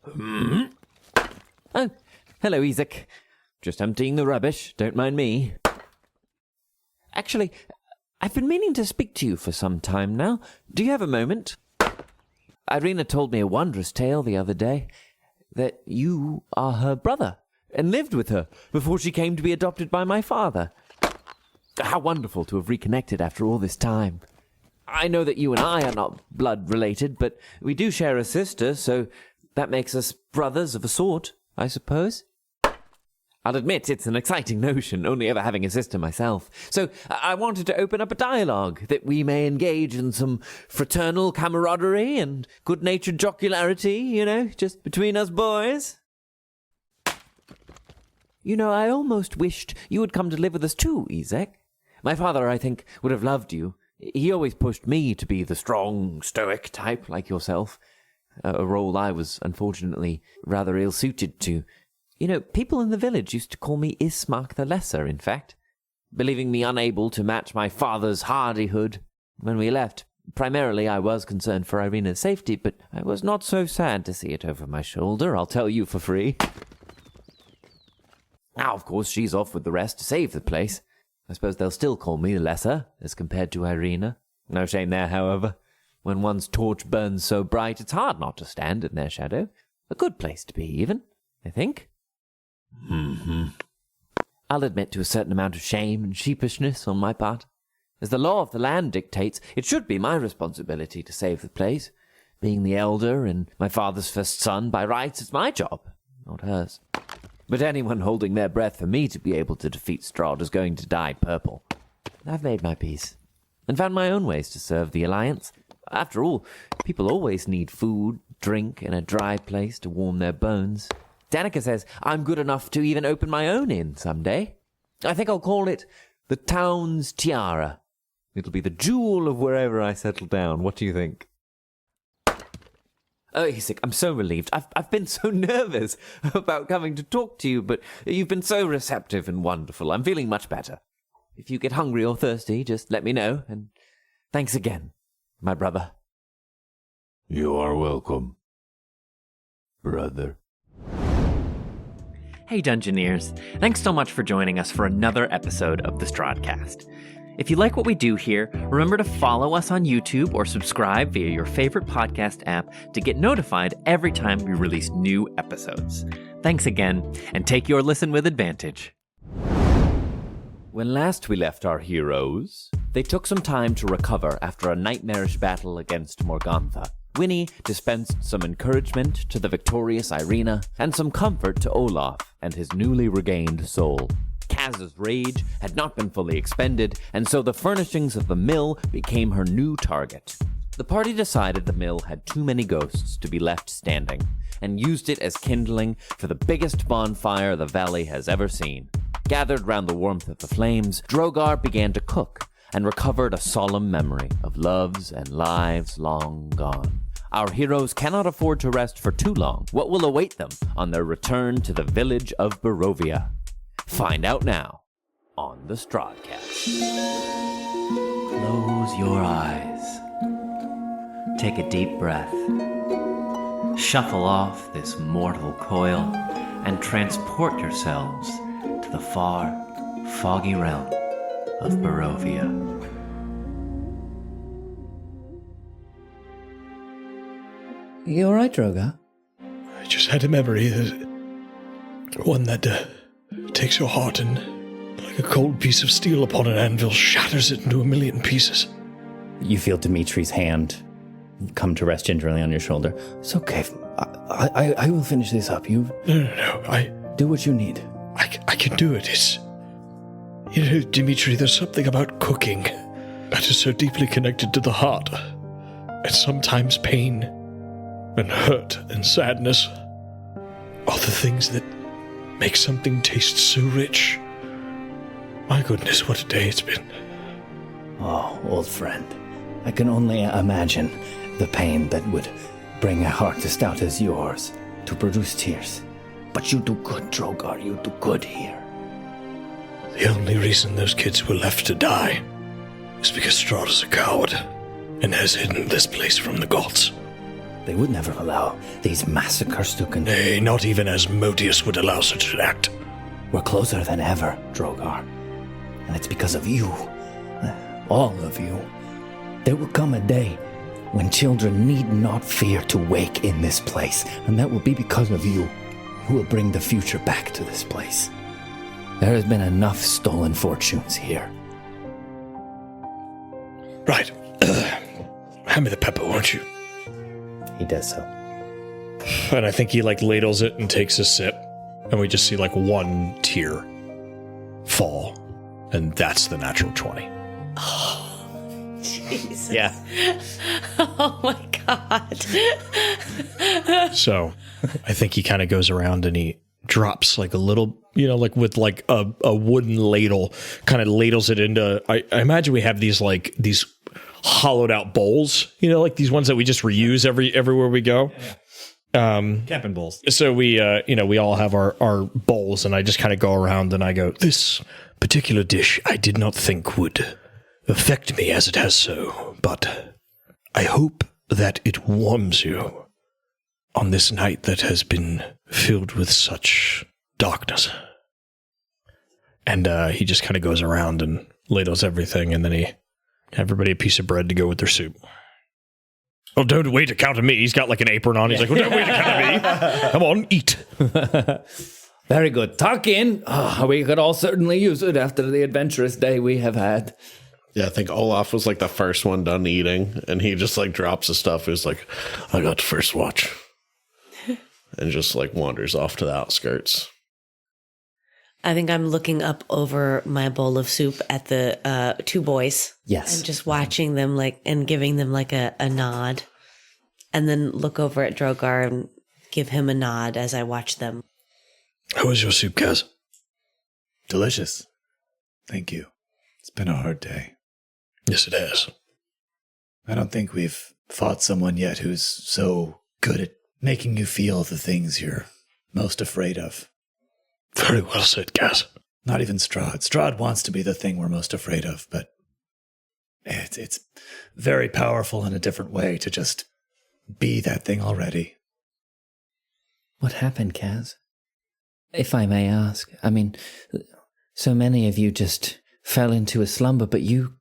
Oh, hello, Isaac. Just emptying the rubbish. Don't mind me. Actually, I've been meaning to speak to you for some time now. Do you have a moment? Irina told me a wondrous tale the other day, that you are her brother, and lived with her before she came to be adopted by my father. How wonderful to have reconnected after all this time. I know that you and I are not blood-related, but we do share a sister, so that makes us brothers of a sort, I suppose. I'll admit it's an exciting notion, only ever having a sister myself. So I wanted to open up a dialogue, that we may engage in some fraternal camaraderie and good-natured jocularity, just between us boys. I almost wished you had come to live with us too, Isaac. My father, I think, would have loved you. He always pushed me to be the strong, stoic type like yourself, a role I was, unfortunately, rather ill-suited to. People in the village used to call me Ismark the Lesser, in fact, believing me unable to match my father's hardihood. When we left, primarily I was concerned for Irina's safety, but I was not so sad to see it over my shoulder, I'll tell you for free. Now, of course, she's off with the rest to save the place. I suppose they'll still call me the Lesser, as compared to Irina. No shame there, however. When one's torch burns so bright, it's hard not to stand in their shadow. A good place to be, even, I think. I'll admit to a certain amount of shame and sheepishness on my part. As the law of the land dictates, it should be my responsibility to save the place. Being the elder and my father's first son, by rights, it's my job, not hers. But anyone holding their breath for me to be able to defeat Strahd is going to die purple. I've made my peace, and found my own ways to serve the Alliance. After all, people always need food, drink, and a dry place to warm their bones. Danica says I'm good enough to even open my own inn someday. I think I'll call it the Town's Tiara. It'll be the jewel of wherever I settle down. What do you think? Oh, Isaac, I'm so relieved. I've been so nervous about coming to talk to you, but you've been so receptive and wonderful. I'm feeling much better. If you get hungry or thirsty, just let me know, and thanks again, my brother. You are welcome, brother. Hey Dungeoneers, thanks so much for joining us for another episode of the Strahdcast. If you like what we do here, remember to follow us on YouTube or subscribe via your favorite podcast app to get notified every time we release new episodes. Thanks again, and take your listen with advantage. When last we left our heroes, they took some time to recover after a nightmarish battle against Morgantha. Winnie dispensed some encouragement to the victorious Irina and some comfort to Olaf and his newly regained soul. Kaz's rage had not been fully expended, and so the furnishings of the mill became her new target. The party decided the mill had too many ghosts to be left standing, and used it as kindling for the biggest bonfire the valley has ever seen. Gathered round the warmth of the flames, Drogar began to cook, and recovered a solemn memory of loves and lives long gone. Our heroes cannot afford to rest for too long. What will await them on their return to the village of Barovia? Find out now on the Strahdcast. Close your eyes. Take a deep breath. Shuffle off this mortal coil and transport yourselves to the far, foggy realm of Barovia. You alright, Drogar? I just had a memory, one that takes your heart and, like a cold piece of steel upon an anvil, shatters it into a million pieces. You feel Dimitri's hand come to rest gingerly on your shoulder. It's okay. I will finish this up. No. Do what you need. I can do it. It's... Dimitri, there's something about cooking that is so deeply connected to the heart. And sometimes pain and hurt and sadness are the things that make something taste so rich. My goodness, what a day it's been. Oh, old friend. I can only imagine the pain that would bring a heart as stout as yours to produce tears. But you do good, Drogar. You do good here. The only reason those kids were left to die is because Strahd is a coward and has hidden this place from the gods. They would never allow these massacres to continue. Nay, not even Asmodeus would allow such an act. We're closer than ever, Drogar. And it's because of you. All of you. There will come a day when children need not fear to wake in this place, and that will be because of you, who will bring the future back to this place. There has been enough stolen fortunes here. Right. Hand me the pepper, won't you? He does so. And I think he ladles it and takes a sip, and we just see one tear fall, and that's the natural 20. Jesus. Yeah. Oh my God. So I think he kind of goes around and he drops a little, with a wooden ladle, kind of ladles it into, I imagine we have these hollowed out bowls, these ones that we just reuse everywhere we go. Camping bowls. So we all have our bowls, and I just kind of go around and I go, this particular dish I did not think would affect me as it has so, but I hope that it warms you on this night that has been filled with such darkness. And he just kind of goes around and ladles everything, and then he everybody a piece of bread to go with their soup. Oh, don't wait to count on me. He's got an apron on. He's like, well, don't wait to count on me. Come on, eat. Very good. Tuck in. Oh, we could all certainly use it after the adventurous day we have had. Yeah, I think Olaf was the first one done eating, and he just drops his stuff. He's like, I got the first watch. And just wanders off to the outskirts. I think I'm looking up over my bowl of soup at the two boys. Yes. And just watching them and giving them a nod. And then look over at Drogar and give him a nod as I watch them. How was your soup, Kaz? Delicious. Thank you. It's been a hard day. Yes, it has. I don't think we've fought someone yet who's so good at making you feel the things you're most afraid of. Very well said, Kaz. Not even Strahd. Strahd wants to be the thing we're most afraid of, but it's very powerful in a different way to just be that thing already. What happened, Kaz? If I may ask. I mean, so many of you just fell into a slumber, but you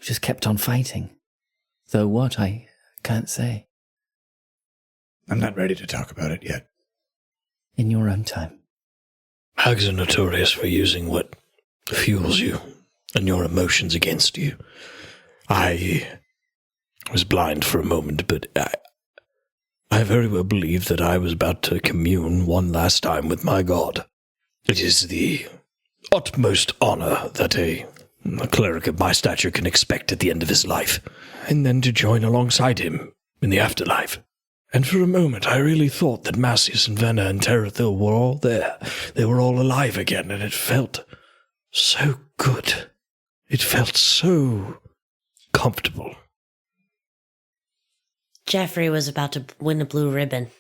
just kept on fighting. Though what, I can't say. I'm not ready to talk about it yet. In your own time. Hags are notorious for using what fuels you and your emotions against you. I was blind for a moment, but I very well believe that I was about to commune one last time with my god. It is the utmost honor that a cleric of my stature can expect at the end of his life, and then to join alongside him in the afterlife. And for a moment, I really thought that Massius and Venna and Terathil were all there. They were all alive again, and it felt so good. It felt so comfortable. Jeffrey was about to win a blue ribbon.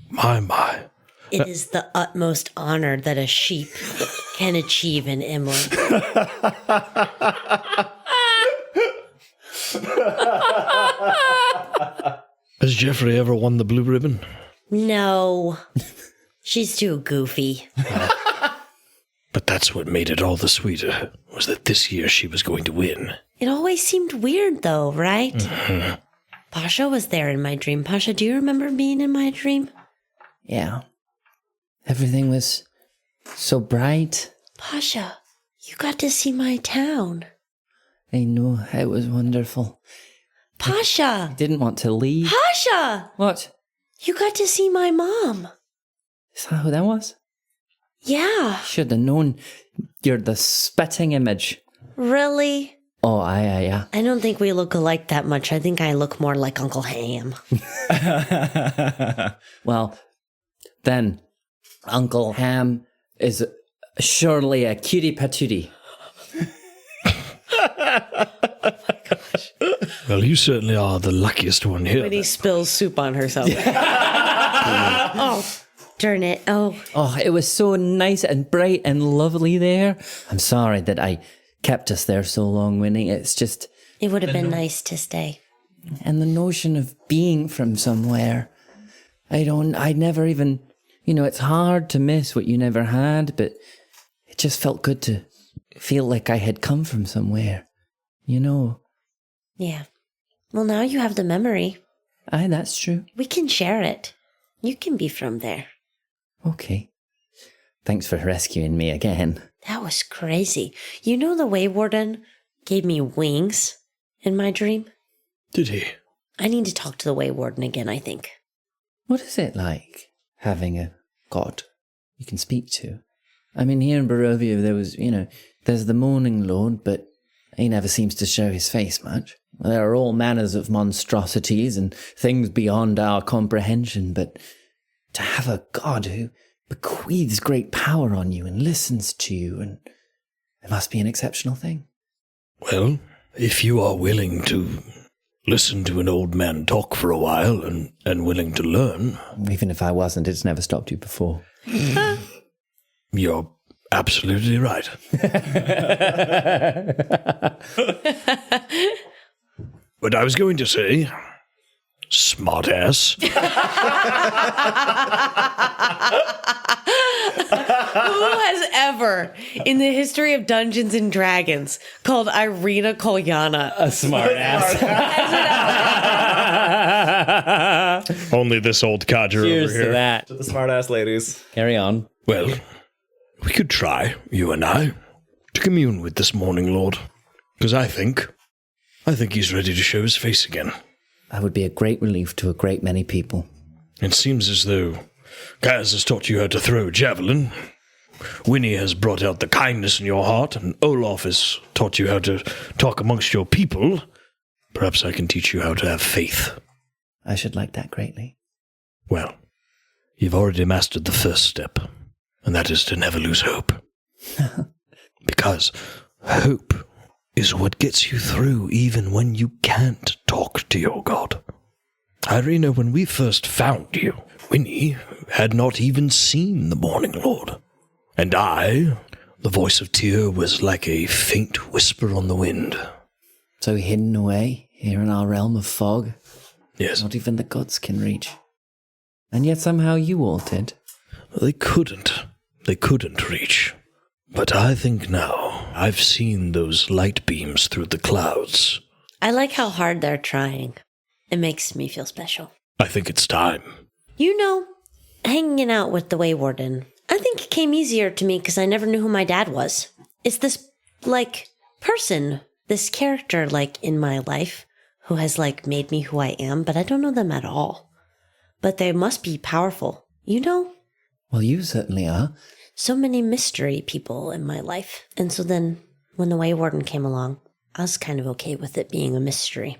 My. It is the utmost honor that a sheep can achieve in Imlin. Has Jeffrey ever won the blue ribbon? No. She's too goofy. But that's what made it all the sweeter, was that this year she was going to win. It always seemed weird, though, right? Mm-hmm. Pasha was there in my dream. Pasha, do you remember being in my dream? Yeah. Everything was so bright. Pasha, you got to see my town. I know, it was wonderful. Pasha! I didn't want to leave. Pasha! What? You got to see my mom. Is that who that was? Yeah. Should have known. You're the spitting image. Really? Oh, aye. I don't think we look alike that much. I think I look more like Uncle Ham. Well, then, Uncle Ham is surely a cutie patootie. Well, you certainly are the luckiest one here. Winnie spills soup on herself. Oh, darn it. Oh, it was so nice and bright and lovely there. I'm sorry that I kept us there so long, Winnie. It's just... it would have been nice to stay. And the notion of being from somewhere. I never even, it's hard to miss what you never had, but it just felt good to feel like I had come from somewhere, Yeah. Well, now you have the memory. Aye, that's true. We can share it. You can be from there. Okay. Thanks for rescuing me again. That was crazy. The Way Warden gave me wings in my dream? Did he? I need to talk to the Way Warden again, I think. What is it like having a god you can speak to? I mean, here in Barovia, there was, there's the Morning Lord, but he never seems to show his face much. There are all manners of monstrosities and things beyond our comprehension, but to have a god who bequeaths great power on you and listens to you, and it must be an exceptional thing. Well, if you are willing to listen to an old man talk for a while and willing to learn. Even if I wasn't, it's never stopped you before. You're absolutely right. But I was going to say, smart ass. Who has ever, in the history of Dungeons and Dragons, called Irina Kolyana A smart ass? Only this old codger Cheers over here. to that. To the smart-ass ladies. Carry on. Well, we could try, you and I, to commune with this Morning Lord. Because I think he's ready to show his face again. That would be a great relief to a great many people. It seems as though Kaz has taught you how to throw a javelin. Winnie has brought out the kindness in your heart, and Olaf has taught you how to talk amongst your people. Perhaps I can teach you how to have faith. I should like that greatly. Well, you've already mastered the first step, and that is to never lose hope. Because hope is what gets you through even when you can't talk to your god. Irina, when we first found you, Winnie had not even seen the Morning Lord. And I, the voice of Tyr, was like a faint whisper on the wind. So hidden away here in our realm of fog, Yes, not even the gods can reach. And yet somehow you all did. they couldn't reach. But I think now I've seen those light beams through the clouds. I like how hard they're trying. It makes me feel special. I think it's time. Hanging out with the Way Warden, I think it came easier to me because I never knew who my dad was. It's this, person, this character, in my life who has, made me who I am, but I don't know them at all. But they must be powerful. Well, you certainly are. So many mystery people in my life. And so then, when the Way Warden came along, I was kind of okay with it being a mystery.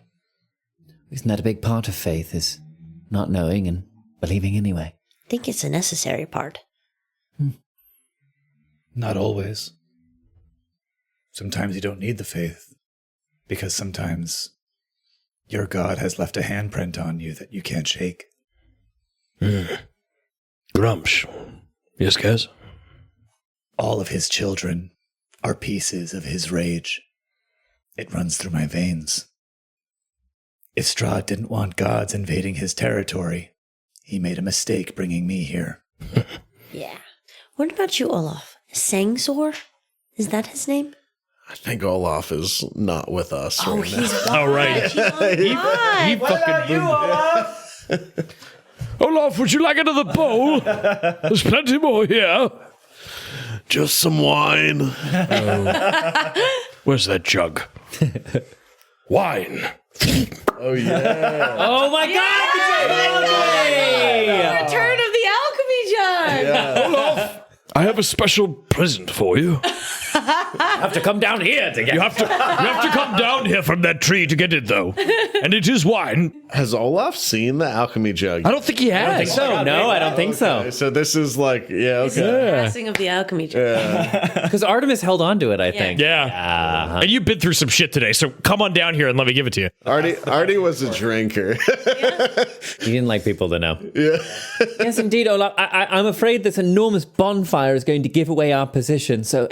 Isn't that a big part of faith, is not knowing and believing anyway? I think it's a necessary part. Not always. Sometimes you don't need the faith, because sometimes your God has left a handprint on you that you can't shake. Grumsh. Yes, Kaz? All of his children are pieces of his rage. It runs through my veins. If Strahd didn't want gods invading his territory, he made a mistake bringing me here. Yeah. What about you, Olaf? Sangzor? Is that his name? I think Olaf is not with us. Oh, right he's now. All right. He fucking Olaf, would you like another bowl? There's plenty more here. Just some wine. Where's that jug? Wine. Oh, yeah. Oh my God! Return of the alchemy jug! Olaf, I have a special present for you. Have to come down here to get You have to come down here from that tree to get it, though. And it is wine. Has Olaf seen the alchemy jug? I don't think he has. No, I don't think so. So this is okay. Passing of the alchemy jug. Because Artemis held on to it, I think. Yeah. And you've been through some shit today, so come on down here and let me give it to you. Artie was a drinker. He didn't like people to know. Yeah. Yes, indeed, Olaf. I'm afraid this enormous bonfire is going to give away our position, so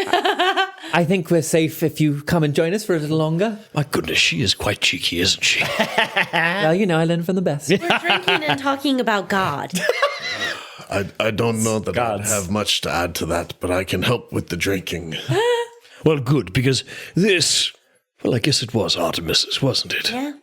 I think we're safe if you come and join us for a little longer. My goodness, she is quite cheeky, isn't she? Well, you know, I learned from the best. We're drinking and talking about God. I don't know that I have much to add to that, but I can help with the drinking. Well, good, because this... Well, I guess it was Artemis's, wasn't it? Yeah.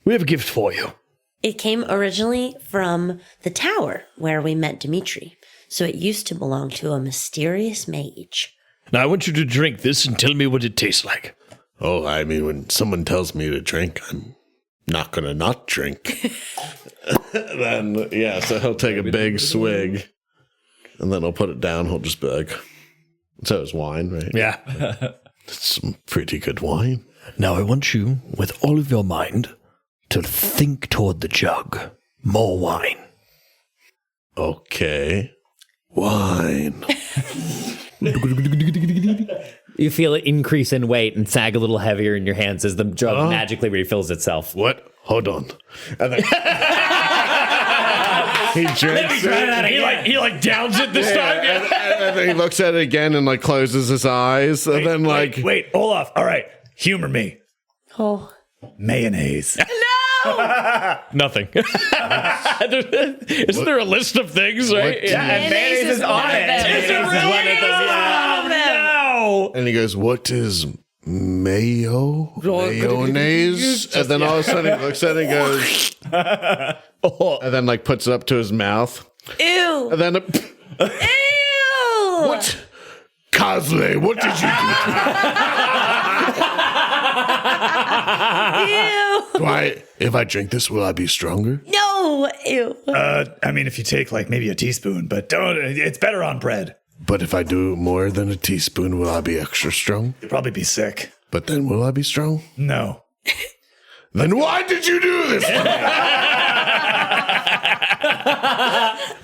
We have a gift for you. It came originally from the tower where we met Dimitri. So it used to belong to a mysterious mage. Now, I want you to drink this and tell me what it tastes like. Oh, I mean, when someone tells me to drink, I'm not going to not drink. Then, yeah, so he'll take a big swig, and then he'll put it down. He'll just be like, so it's wine, right? Yeah. It's some pretty good wine. Now, I want you, with all of your mind, to think toward the jug. More wine. Okay. Wine. You feel it increase in weight and sag a little heavier in your hands as the jug magically refills itself. What? Hold on. And then he drinks it. He downs it this time. And then he looks at it again and like closes his eyes. And then like... Wait, Olaf. All right. Humor me. Oh. Mayonnaise. Nothing. Isn't there a list of things, right? Yeah, and mayonnaise is on it. No! And he goes, what is mayonnaise? And then all of a sudden he looks at it and goes... And then like puts it up to his mouth. Ew. And then... Ew. What? Kasle, what did you do? Ew. If I drink this, will I be stronger? No. Ew. I mean, if you take like maybe a teaspoon, but don't. It's better on bread. But if I do more than a teaspoon, will I be extra strong? You'll probably be sick. But then will I be strong? No. Then why did you do this?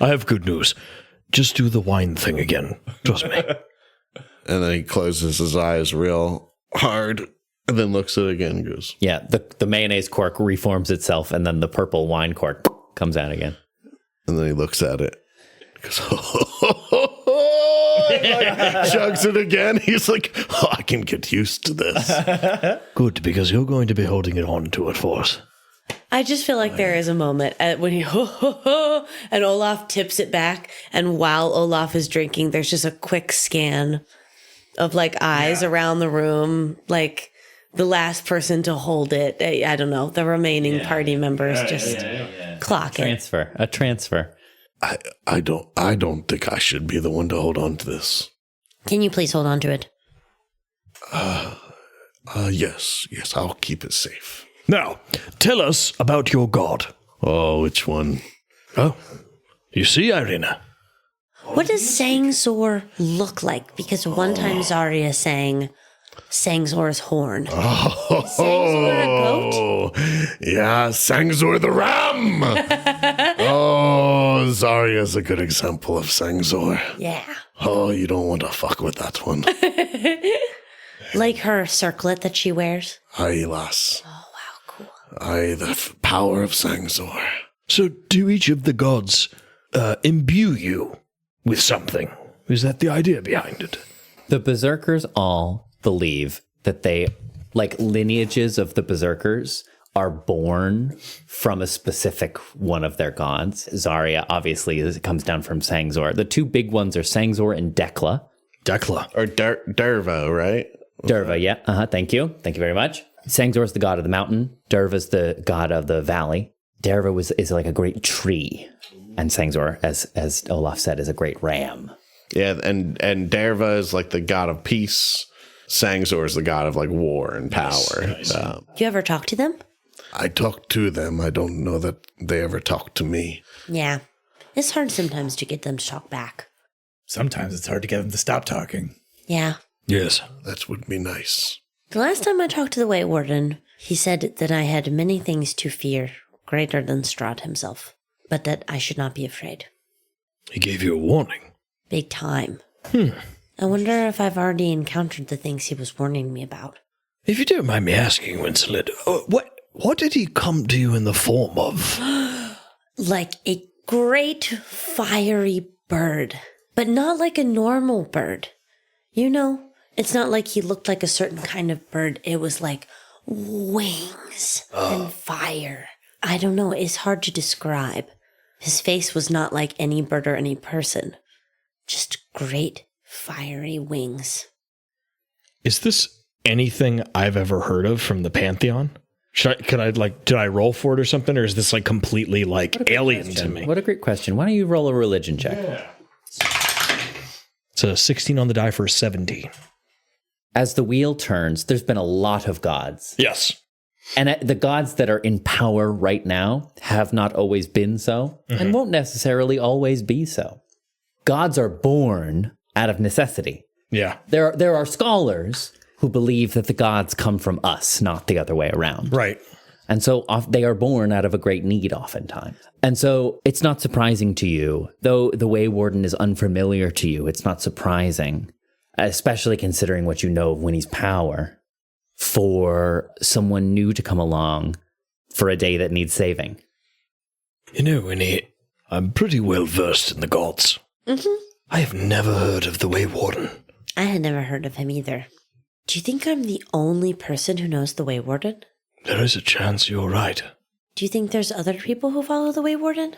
I have good news. Just do the wine thing again. Trust me. And then he closes his eyes real hard and then looks at it again and goes... Yeah, the mayonnaise cork reforms itself and then the purple wine cork comes out again. And then he looks at it. He goes, chugs it again. He's like, I can get used to this. Good, because you're going to be holding it on to it for us. I just feel like there is a moment when he and Olaf tips it back, and while Olaf is drinking, there's just a quick scan of like eyes around the room, like the last person to hold it. I don't know. The remaining party members clock it. A transfer. I don't think I should be the one to hold on to this. Can you please hold on to it? Yes, I'll keep it safe. Now, tell us about your god. Oh, which one? Oh, you see, Irina? What does Sangzor look like? Because one time Zarya sang Sangzor's horn. Is Sangzor a goat? Yeah, Sangzor the ram. Oh, Zarya's a good example of Sangzor. Yeah. Oh, you don't want to fuck with that one. Like her circlet that she wears? Aye, lass. Oh, wow, cool. Aye, the power of Sangzor. So do each of the gods imbue you with something? Is that the idea behind it? The Berserkers all believe that they, like lineages of the Berserkers, are born from a specific one of their gods. Zarya, obviously, comes down from Sangzor. The two big ones are Sangzor and Dekla. Or Derva, right? Derva, yeah. Thank you. Thank you very much. Sangzor is the god of the mountain. Derva's the god of the valley. Derva is like a great tree. And Sangzor, as Olaf said, is a great ram. Yeah, and Derva is like the god of peace. Sangzor is the god of like war and power. Nice. You ever talk to them? I talk to them. I don't know that they ever talk to me. Yeah. It's hard sometimes to get them to talk back. Sometimes it's hard to get them to stop talking. Yeah. Yes. That would be nice. The last time I talked to the White Warden, he said that I had many things to fear, greater than Strahd himself, but that I should not be afraid. He gave you a warning. Big time. I wonder if I've already encountered the things he was warning me about. If you don't mind me asking, Winslet, what did he come to you in the form of? Like a great fiery bird, but not like a normal bird. You know, It's not like he looked like a certain kind of bird. It was like wings and fire. I don't know. It's hard to describe. His face was not like any bird or any person. Just great fiery wings. Is this anything I've ever heard of from the Pantheon? Did I roll for it or something? Or is this like completely like alien to me? What a great question. Why don't you roll a religion check? Yeah. It's a 16 on the die for a 17. As the wheel turns, there's been a lot of gods. Yes. And the gods that are in power right now have not always been so and won't necessarily always be so. Gods are born out of necessity. Yeah. There are scholars who believe that the gods come from us, not the other way around. Right. And so they are born out of a great need oftentimes. And so it's not surprising to you, though the Way Warden is unfamiliar to you, it's not surprising, especially considering what you know of Winnie's power, for someone new to come along for a day that needs saving. You know, Winnie, I'm pretty well versed in the gods. Mm-hmm. I have never heard of the Way Warden. I had never heard of him either. Do you think I'm the only person who knows the Way Warden? There is a chance you're right. Do you think there's other people who follow the Way Warden?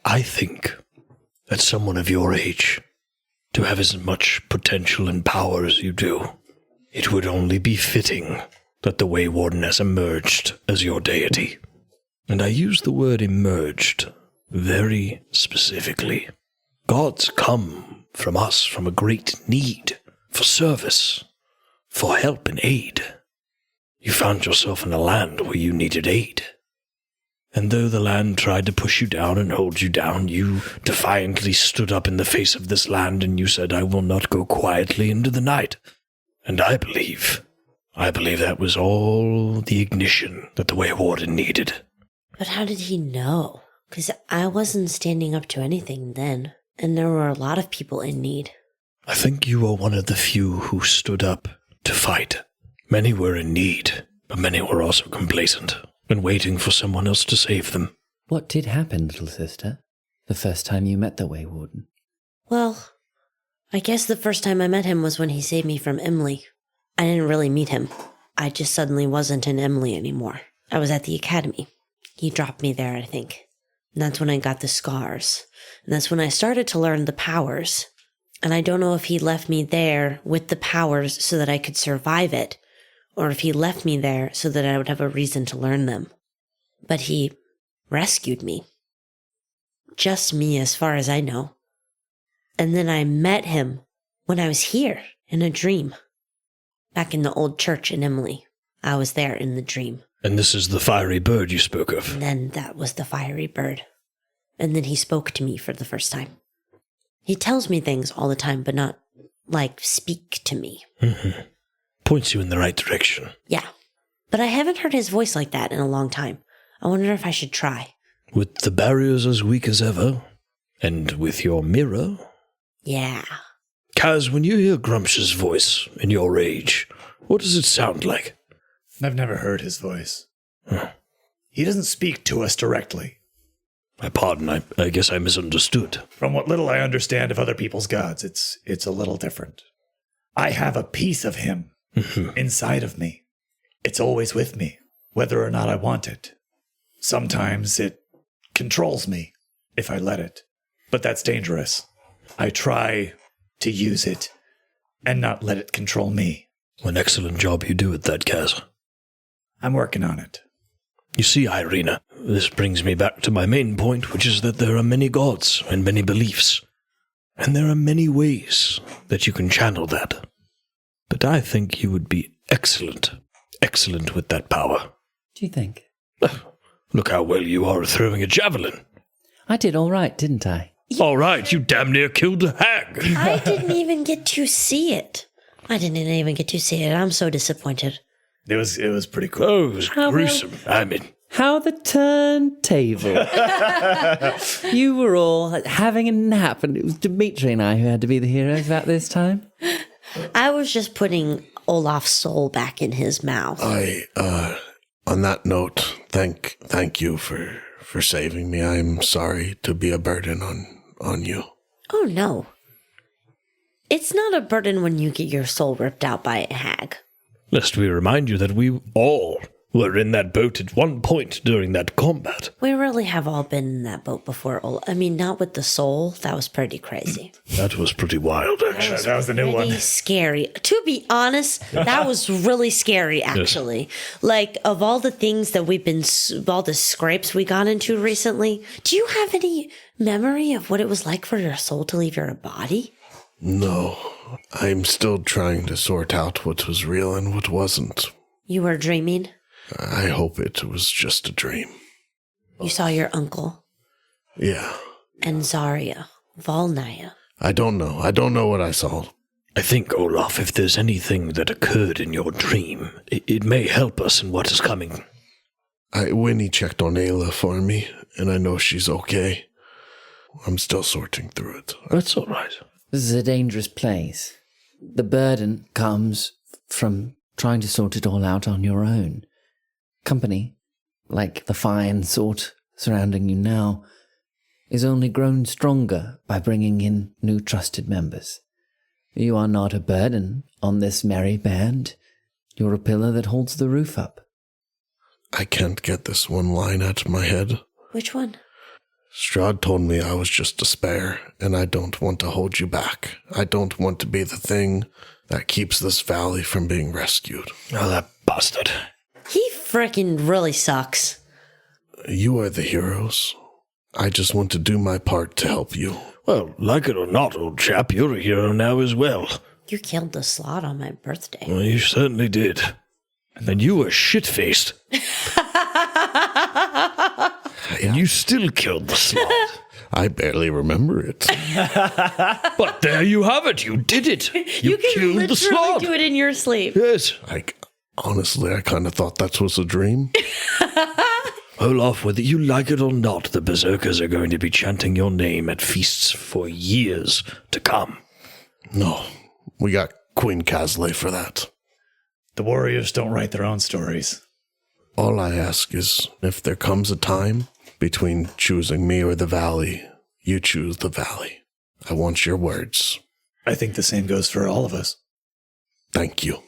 I think that someone of your age, to have as much potential and power as you do, it would only be fitting that the Way Warden has emerged as your deity. And I use the word emerged very specifically. Gods come from us from a great need for service, for help and aid. You found yourself in a land where you needed aid. And though the land tried to push you down and hold you down, you defiantly stood up in the face of this land and you said, I will not go quietly into the night. And I believe that was all the ignition that the Way Warden needed. But how did he know? Because I wasn't standing up to anything then, and there were a lot of people in need. I think you were one of the few who stood up to fight. Many were in need, but many were also complacent and waiting for someone else to save them. What did happen, little sister, the first time you met the Way Warden? Well, I guess the first time I met him was when he saved me from Emily. I didn't really meet him. I just suddenly wasn't in Emily anymore. I was at the academy. He dropped me there, I think. And that's when I got the scars. And that's when I started to learn the powers. And I don't know if he left me there with the powers so that I could survive it, or if he left me there so that I would have a reason to learn them. But he rescued me. Just me, as far as I know. And then I met him when I was here in a dream. Back in the old church in Emily. I was there in the dream. And this is the fiery bird you spoke of. And then that was the fiery bird. And then he spoke to me for the first time. He tells me things all the time, but not, like, speak to me. Mm-hmm. Points you in the right direction. Yeah. But I haven't heard his voice like that in a long time. I wonder if I should try. With the barriers as weak as ever, and with your mirror. Yeah. Kaz, when you hear Grumpsh's voice in your rage, what does it sound like? I've never heard his voice. Huh. He doesn't speak to us directly. My pardon, I guess I misunderstood. From what little I understand of other people's gods, it's a little different. I have a piece of him inside of me. It's always with me, whether or not I want it. Sometimes it controls me, if I let it. But that's dangerous. I try to use it and not let it control me. An excellent job you do at that, Kaz. I'm working on it. You see, Irina, this brings me back to my main point, which is that there are many gods and many beliefs. And there are many ways that you can channel that. But I think you would be excellent with that power. Do you think? Look how well you are at throwing a javelin. I did all right, didn't I? All right, you damn near killed a hag. I didn't even get to see it. I'm so disappointed. It was pretty cool. Oh, it was gruesome. How the turntable. You were all having a nap, and it was Dimitri and I who had to be the heroes about this time. I was just putting Olaf's soul back in his mouth. On that note, thank you for saving me. I'm sorry to be a burden on you. Oh, no. It's not a burden when you get your soul ripped out by a hag. Lest we remind you that we all were in that boat at one point during that combat. We really have all been in that boat before, Olaf. I mean, not with the soul. That was pretty crazy. That was pretty wild, actually. That was the new one. Pretty scary. To be honest, that was really scary, actually. Yes. Like, of all the things that all the scrapes we got into recently, do you have any memory of what it was like for your soul to leave your body? No. I'm still trying to sort out what was real and what wasn't. You were dreaming? I hope it was just a dream. You saw your uncle? Yeah. And Zarya, Volnaya. I don't know. I don't know what I saw. I think, Olaf, if there's anything that occurred in your dream, it may help us in what is coming. Winnie checked on Ayla for me, and I know she's okay. I'm still sorting through it. That's all right. This is a dangerous place. The burden comes from trying to sort it all out on your own. Company, like the fine sort surrounding you now, is only grown stronger by bringing in new trusted members. You are not a burden on this merry band. You're a pillar that holds the roof up. I can't get this one line out of my head. Which one? Strahd told me I was just a spare, and I don't want to hold you back. I don't want to be the thing that keeps this valley from being rescued. Oh, that bastard. He frickin' really sucks. You are the heroes. I just want to do my part to help you. Well, like it or not, old chap, you're a hero now as well. You killed the slot on my birthday. Well, you certainly did. And you were shit-faced. And you still killed the slot. I barely remember it. But there you have it. You did it. You killed the slot. You can literally do it in your sleep. Yes. Honestly, I kind of thought that was a dream. Olaf, whether you like it or not, the berserkers are going to be chanting your name at feasts for years to come. No, we got Queen Kasle for that. The warriors don't write their own stories. All I ask is, if there comes a time between choosing me or the valley, you choose the valley. I want your words. I think the same goes for all of us. Thank you.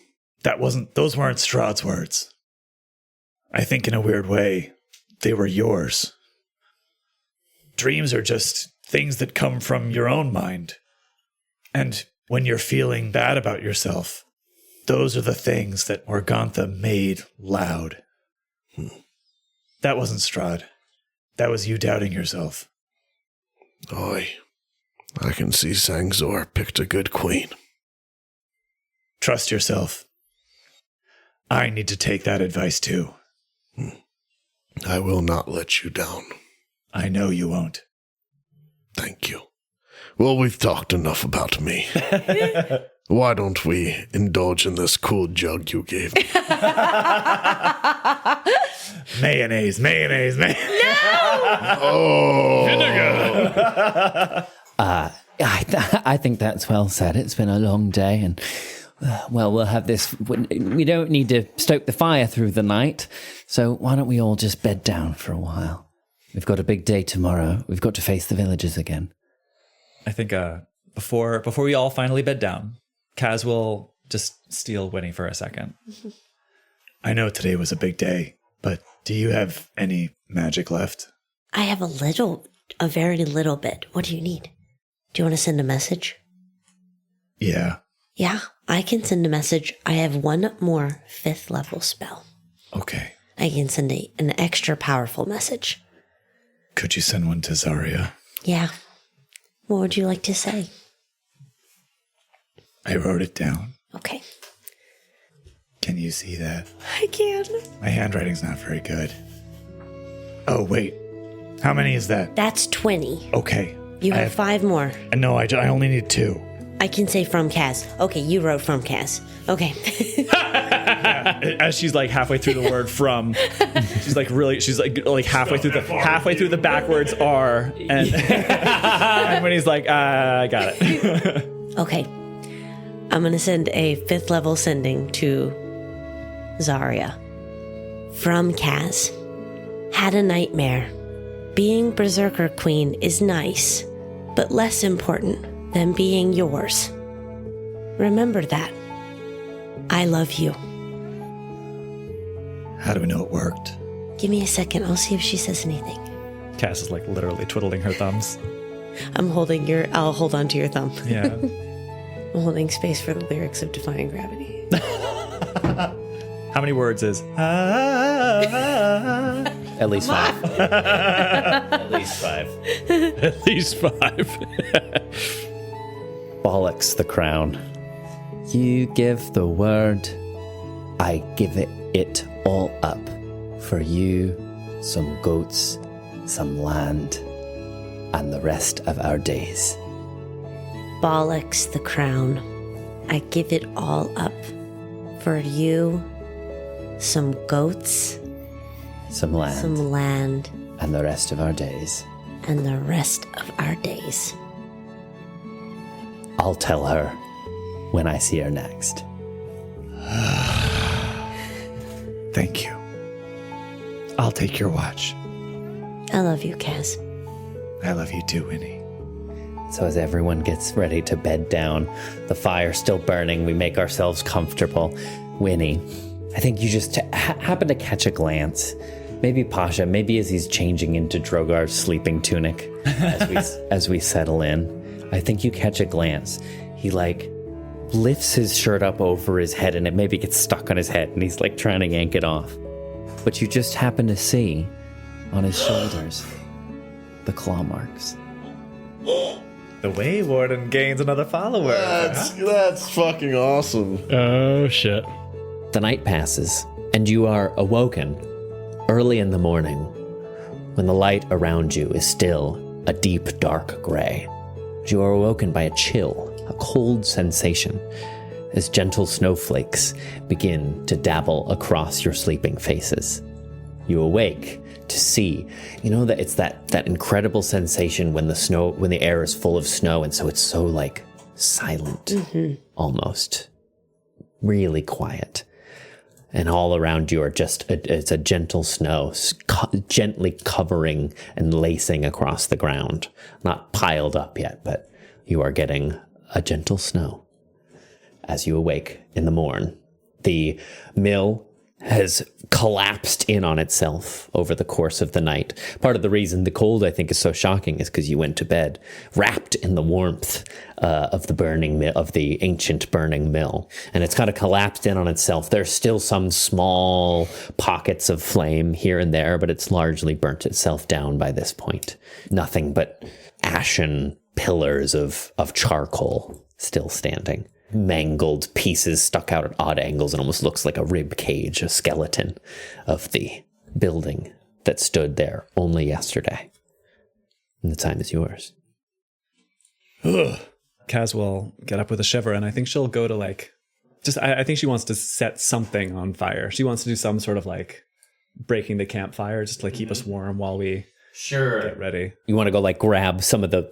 Those weren't Strahd's words. I think in a weird way, they were yours. Dreams are just things that come from your own mind. And when you're feeling bad about yourself, those are the things that Morgantha made loud. That wasn't Strahd. That was you doubting yourself. Oi, I can see Sangzor picked a good queen. Trust yourself. I need to take that advice too. I will not let you down. I know you won't. Thank you. Well, we've talked enough about me. Why don't we indulge in this cool jug you gave me? Mayonnaise. No! Oh! Vinegar! I think that's well said. It's been a long day, and, we'll have this. We don't need to stoke the fire through the night, so why don't we all just bed down for a while? We've got a big day tomorrow. We've got to face the villagers again. I think before we all finally bed down, Kaz will just steal Winnie for a second. I know today was a big day, but do you have any magic left? I have a very little bit. What do you need? Do you want to send a message? Yeah. Yeah, I can send a message. I have one more 5th level spell. Okay. I can send an extra powerful message. Could you send one to Zarya? Yeah. What would you like to say? I wrote it down. Okay. Can you see that? I can. My handwriting's not very good. Oh, wait. How many is that? That's 20. Okay. You have 5 more. No, I only need 2. I can say from Kaz. Okay, you wrote from Kaz. Okay. As she's like halfway through the word from, she's like halfway through the backwards R, and and when he's like, I got it. Okay. I'm going to send a 5th level sending to Zarya. From Kaz. Had a nightmare. Being Berserker Queen is nice, but less important than being yours. Remember that. I love you. How do we know it worked? Give me a second. I'll see if she says anything. Cass is like literally twiddling her thumbs. I'll hold on to your thumb. Yeah. I'm holding space for the lyrics of Defying Gravity. How many words is? At least 5. At least 5. At least 5. Bollocks the crown. You give the word, I give it all up. For you, some goats, some land, and the rest of our days. Bollocks the crown. I give it all up. For you, some goats, Some land, and the rest of our days. the rest of our days. I'll tell her when I see her next. Thank you. I'll take your watch. I love you, Kaz. I love you too, Winnie. So as everyone gets ready to bed down, the fire's still burning, we make ourselves comfortable. Winnie, I think you just happen to catch a glance. Maybe Pasha, maybe as he's changing into Drogar's sleeping tunic as we settle in. I think you catch a glance. He lifts his shirt up over his head and it maybe gets stuck on his head and he's trying to yank it off. But you just happen to see on his shoulders the claw marks. The Way Warden gains another follower. That's fucking awesome. Oh, shit. The night passes, and you are awoken early in the morning when the light around you is still a deep, dark gray. You are awoken by a chill, a cold sensation, as gentle snowflakes begin to dabble across your sleeping faces. You awake to see, that it's that incredible sensation when the air is full of snow, and so it's so silent, almost really quiet. And all around you are it's a gentle snow, gently covering and lacing across the ground. Not piled up yet, but you are getting a gentle snow. As you awake in the morn, the mill has collapsed in on itself over the course of the night. Part of the reason the cold, I think, is so shocking is because you went to bed wrapped in the warmth of the ancient burning mill, and it's kind of collapsed in on itself. There's still some small pockets of flame here and there, but it's largely burnt itself down by this point. Nothing but ashen pillars of charcoal still standing. Mangled pieces stuck out at odd angles and almost looks like a rib cage, a skeleton of the building that stood there only yesterday. And the time is yours. Kaz will get up with a shiver, and I think she'll go to I think she wants to set something on fire. She wants to do some sort of breaking the campfire, just to keep us warm while we get ready. You want to go grab some of the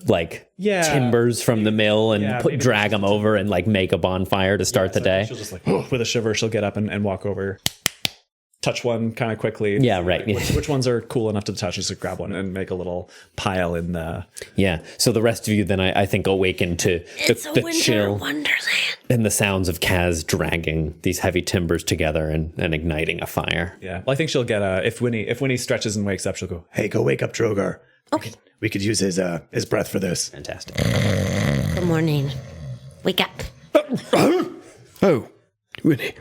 timbers from the mill and drag them over and make a bonfire to start the day. She'll just with a shiver, she'll get up and walk over, touch one kind of quickly. Yeah, right. Which ones are cool enough to touch? Just grab one and make a little pile in the... Yeah, so the rest of you then I think awaken to the chill Wonderland. and the sounds of Kaz dragging these heavy timbers together and igniting a fire. Yeah, well, I think she'll get if Winnie stretches and wakes up, she'll go, Hey, go wake up Drogar. Okay. We could use his breath for this. Fantastic. Good morning. Wake up. Oh, Winnie,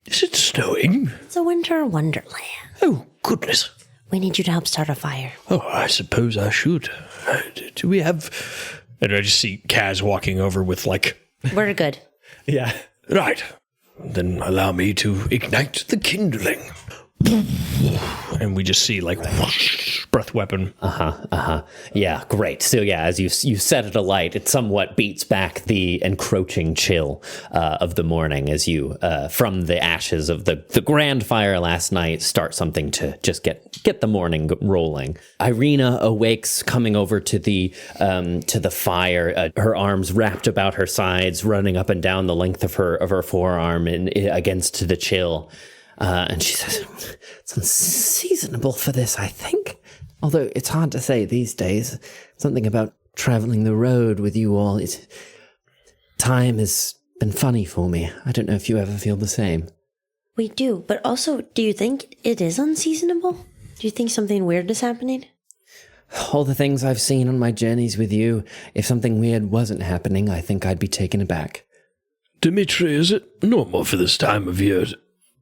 is it snowing? It's a winter wonderland. Oh, goodness. We need you to help start a fire. Oh, I suppose I should. Do we have... And I just see Kaz walking over with We're good. yeah. Right. Then allow me to ignite the kindling. And we just see whoosh, breath weapon. Yeah, great. So yeah, as you set it alight, it somewhat beats back the encroaching chill of the morning as you, from the ashes of the grand fire last night, start something to just get the morning rolling. Irina awakes, coming over to the fire, her arms wrapped about her sides, running up and down the length of her forearm and against the chill. And she says, it's unseasonable for this, I think. Although it's hard to say these days. Something about traveling the road with you all. Time has been funny for me. I don't know if you ever feel the same. We do, but also, do you think it is unseasonable? Do you think something weird is happening? All the things I've seen on my journeys with you, if something weird wasn't happening, I think I'd be taken aback. Dimitri, is it normal for this time of year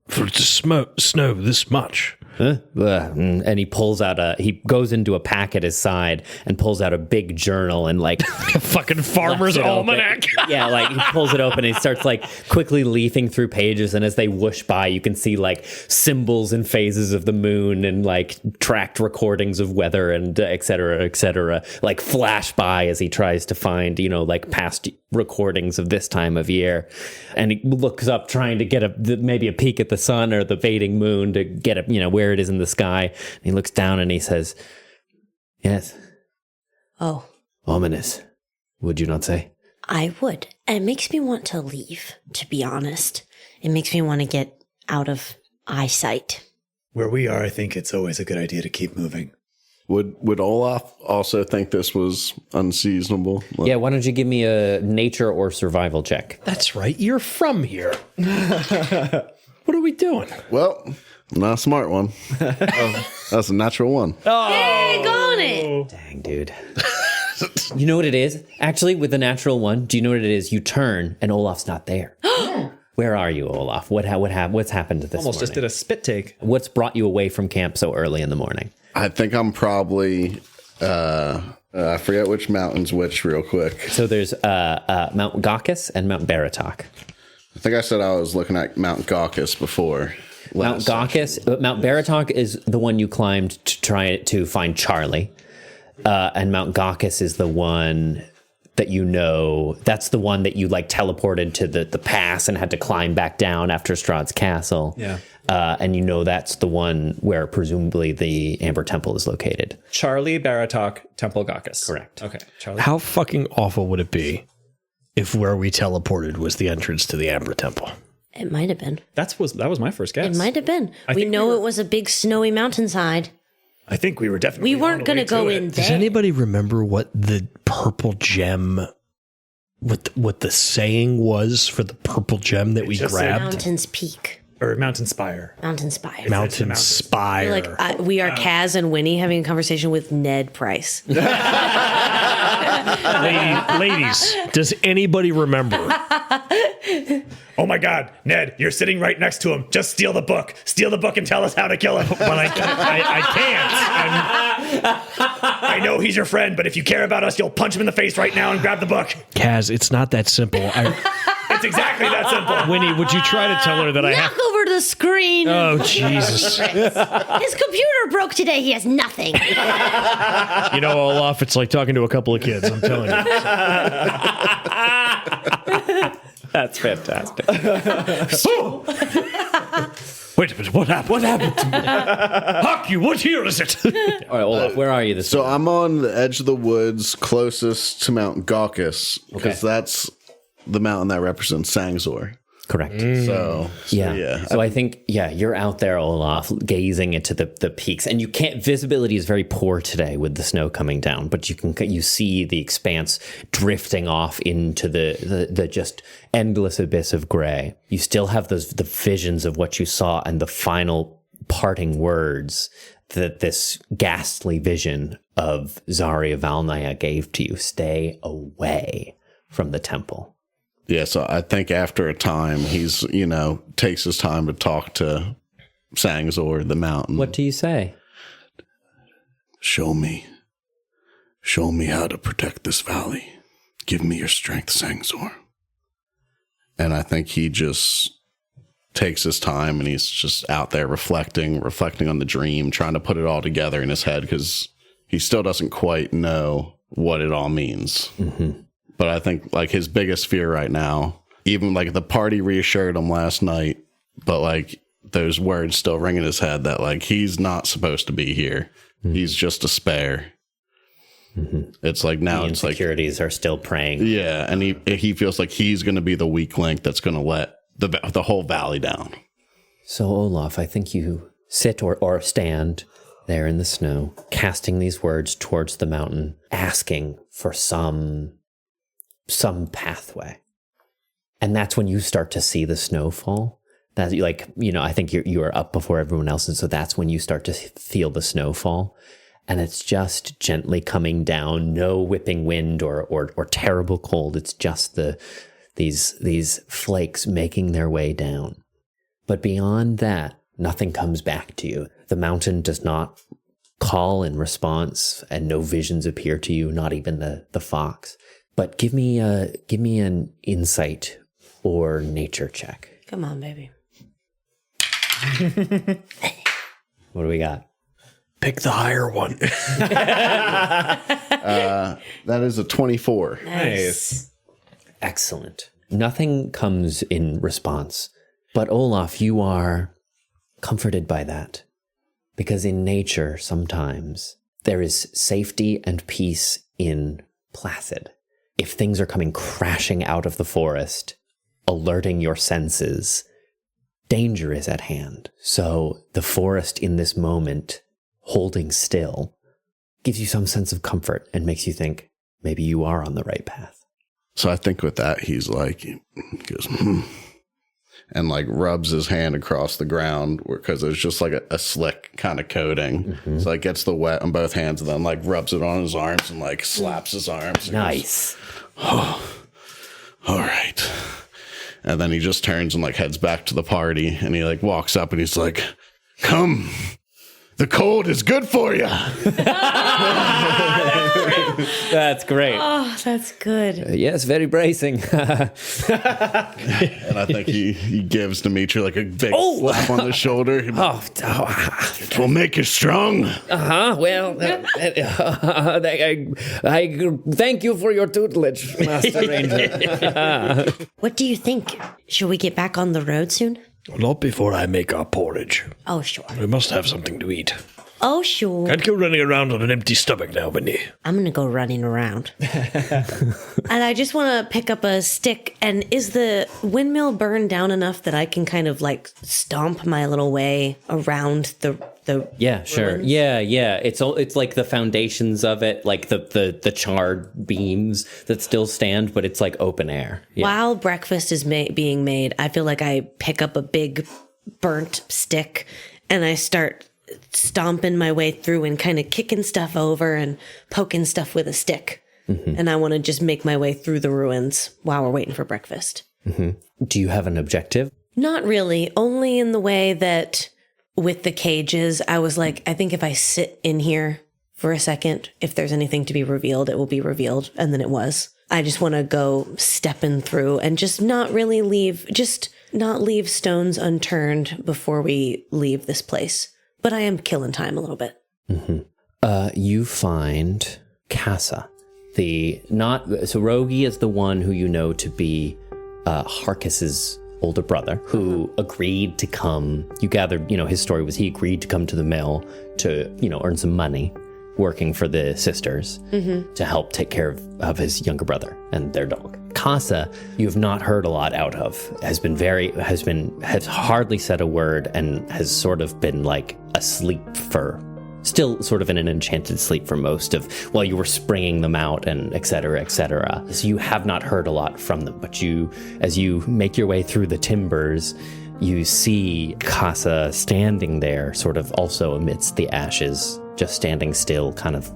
for it to snow this much? Huh? And he pulls out he goes into a pack at his side and pulls out a big journal and like a fucking farmer's almanac. Yeah, like he pulls it open and he starts like quickly leafing through pages, and as they whoosh by, you can see like symbols and phases of the moon and like tracked recordings of weather and et cetera, like flash by as he tries to find, like past recordings of this time of year. And he looks up trying to get maybe a peek at the sun or the fading moon to get where it is in the sky. And he looks down and he says, "Yes." Oh. Ominous, would you not say? I would. And it makes me want to leave, to be honest. It makes me want to get out of eyesight. Where we are, I think it's always a good idea to keep moving. Would Olaf also think this was unseasonable? Yeah, why don't you give me a nature or survival check? That's right, you're from here. What are we doing? Well, not a smart one. That's a natural one. Oh. Hey, got it! Dang, dude. You know what it is? Actually, with the natural one, do you know what it is? You turn and Olaf's not there. Where are you, Olaf? What's happened this morning? Almost just did a spit take. What's brought you away from camp so early in the morning? I think I'm probably, I forget which mountain's which real quick. So there's Mount Gaucus and Mount Baratok. I think I said I was looking at Mount Gaucus before. Mount Baratok is the one you climbed to try to find Charlie. And Mount Gaucus is the one that that's the one that you like teleported to the pass and had to climb back down after Strahd's castle. Yeah. And that's the one where presumably the Amber Temple is located. Charlie, Baratok, Temple Gaucus. Correct. Okay. Charlie. How fucking awful would it be if where we teleported was the entrance to the Amber Temple? It might have been. That was my first guess. It might have been. We know it was a big snowy mountainside. I think we were definitely. We weren't going to go in there. Does anybody remember what the purple gem, what the saying was for the purple gem that we grabbed? Mountain's Peak. Or Mountain Spire. Mountain Spire. Mountain Spire. Like we are Kaz and Winnie having a conversation with Ned Pryce. Ladies, does anybody remember? Oh my God, Ned, you're sitting right next to him. Just steal the book. Steal the book and tell us how to kill him. But I can't. I know he's your friend, but if you care about us, you'll punch him in the face right now and grab the book. Kaz, it's not that simple. It's exactly that simple. Winnie, would you try to tell her that I have... Knock over the screen. Oh, Jesus. His computer broke today. He has nothing. Olaf, it's like talking to a couple of kids, I'm telling you. That's fantastic. Wait a minute, what happened? What happened to me? Haku, what year is it? All right, Olaf, where are you this morning? I'm on the edge of the woods closest to Mount Gaucus, because that's the mountain that represents Sangzor. Correct. So I think, you're out there, Olaf, gazing into the peaks, and visibility is very poor today with the snow coming down, but you see the expanse drifting off into the just endless abyss of gray. You still have the visions of what you saw and the final parting words that this ghastly vision of Zarya Valnaya gave to you. Stay away from the temple. Yeah, so I think after a time, he's, takes his time to talk to Sangzor, the mountain. What do you say? Show me how to protect this valley. Give me your strength, Sangzor. And I think he just takes his time and he's just out there reflecting on the dream, trying to put it all together in his head because he still doesn't quite know what it all means. Mm-hmm. But I think like his biggest fear right now, even like the party reassured him last night, but like those words still ring in his head that like he's not supposed to be here. Mm-hmm. He's just a spare. Mm-hmm. It's like now the it's like insecurities are still preying. Yeah, and he feels like he's going to be the weak link that's going to let the whole valley down. So Olaf, I think you sit or stand there in the snow, casting these words towards the mountain, asking for some pathway. And that's when you start to see the snowfall. That's like, I think you are up before everyone else. And so that's when you start to feel the snowfall. And it's just gently coming down, no whipping wind or terrible cold. It's just these flakes making their way down. But beyond that, nothing comes back to you. The mountain does not call in response, and no visions appear to you, not even the fox. But give me an insight or nature check. Come on, baby. What do we got? Pick the higher one. That is a 24. Nice. Excellent. Nothing comes in response. But Olaf, you are comforted by that. Because in nature, sometimes, there is safety and peace in placid. If things are coming crashing out of the forest, alerting your senses, danger is at hand. So the forest in this moment, holding still, gives you some sense of comfort and makes you think maybe you are on the right path. So I think with that, he goes, and like rubs his hand across the ground because it's just like a slick kind of coating. Mm-hmm. So like gets the wet on both hands and then like rubs it on his arms and like slaps his arms. Nice. Goes, oh, all right. And then he just turns and like heads back to the party and he like walks up and he's like, come. The cold is good for you. That's great. Oh, that's good. Yes, very bracing. And I think he gives Dimitri like a big slap on the shoulder. It will make you strong. Well, I thank you for your tutelage, Master Ranger. What do you think? Should we get back on the road soon? Not before I make our porridge. Oh, sure. We must have something to eat. Oh, sure. Can't go running around on an empty stomach now, Winnie. I'm going to go running around. And I just want to pick up a stick. And is the windmill burned down enough that I can kind of like stomp my little way around the Yeah, sure. ruins? Yeah. It's like the foundations of it, like the charred beams that still stand, but it's like open air. Yeah. While breakfast is being made, I feel like I pick up a big burnt stick and I start stomping my way through and kind of kicking stuff over and poking stuff with a stick. Mm-hmm. And I want to just make my way through the ruins while we're waiting for breakfast. Mm-hmm. Do you have an objective? Not really, only in the way that with the cages, I was like, I think if I sit in here for a second, if there's anything to be revealed, it will be revealed. And then it was. I just want to go stepping through and just not leave stones unturned before we leave this place. But I am killing time a little bit. Mm-hmm. You find Kasle. So Rogi is the one who you know to be Harkis's older brother, who agreed to come. You gathered, his story was he agreed to come to the mill to, earn some money working for the sisters to help take care of his younger brother and their dog. Kasle, you have not heard a lot out of, has hardly said a word and has sort of been like asleep still sort of in an enchanted sleep for most of while you were springing them out and et cetera, so you have not heard a lot from them. But as you make your way through the timbers, you see Kasle standing there sort of also amidst the ashes, just standing still, kind of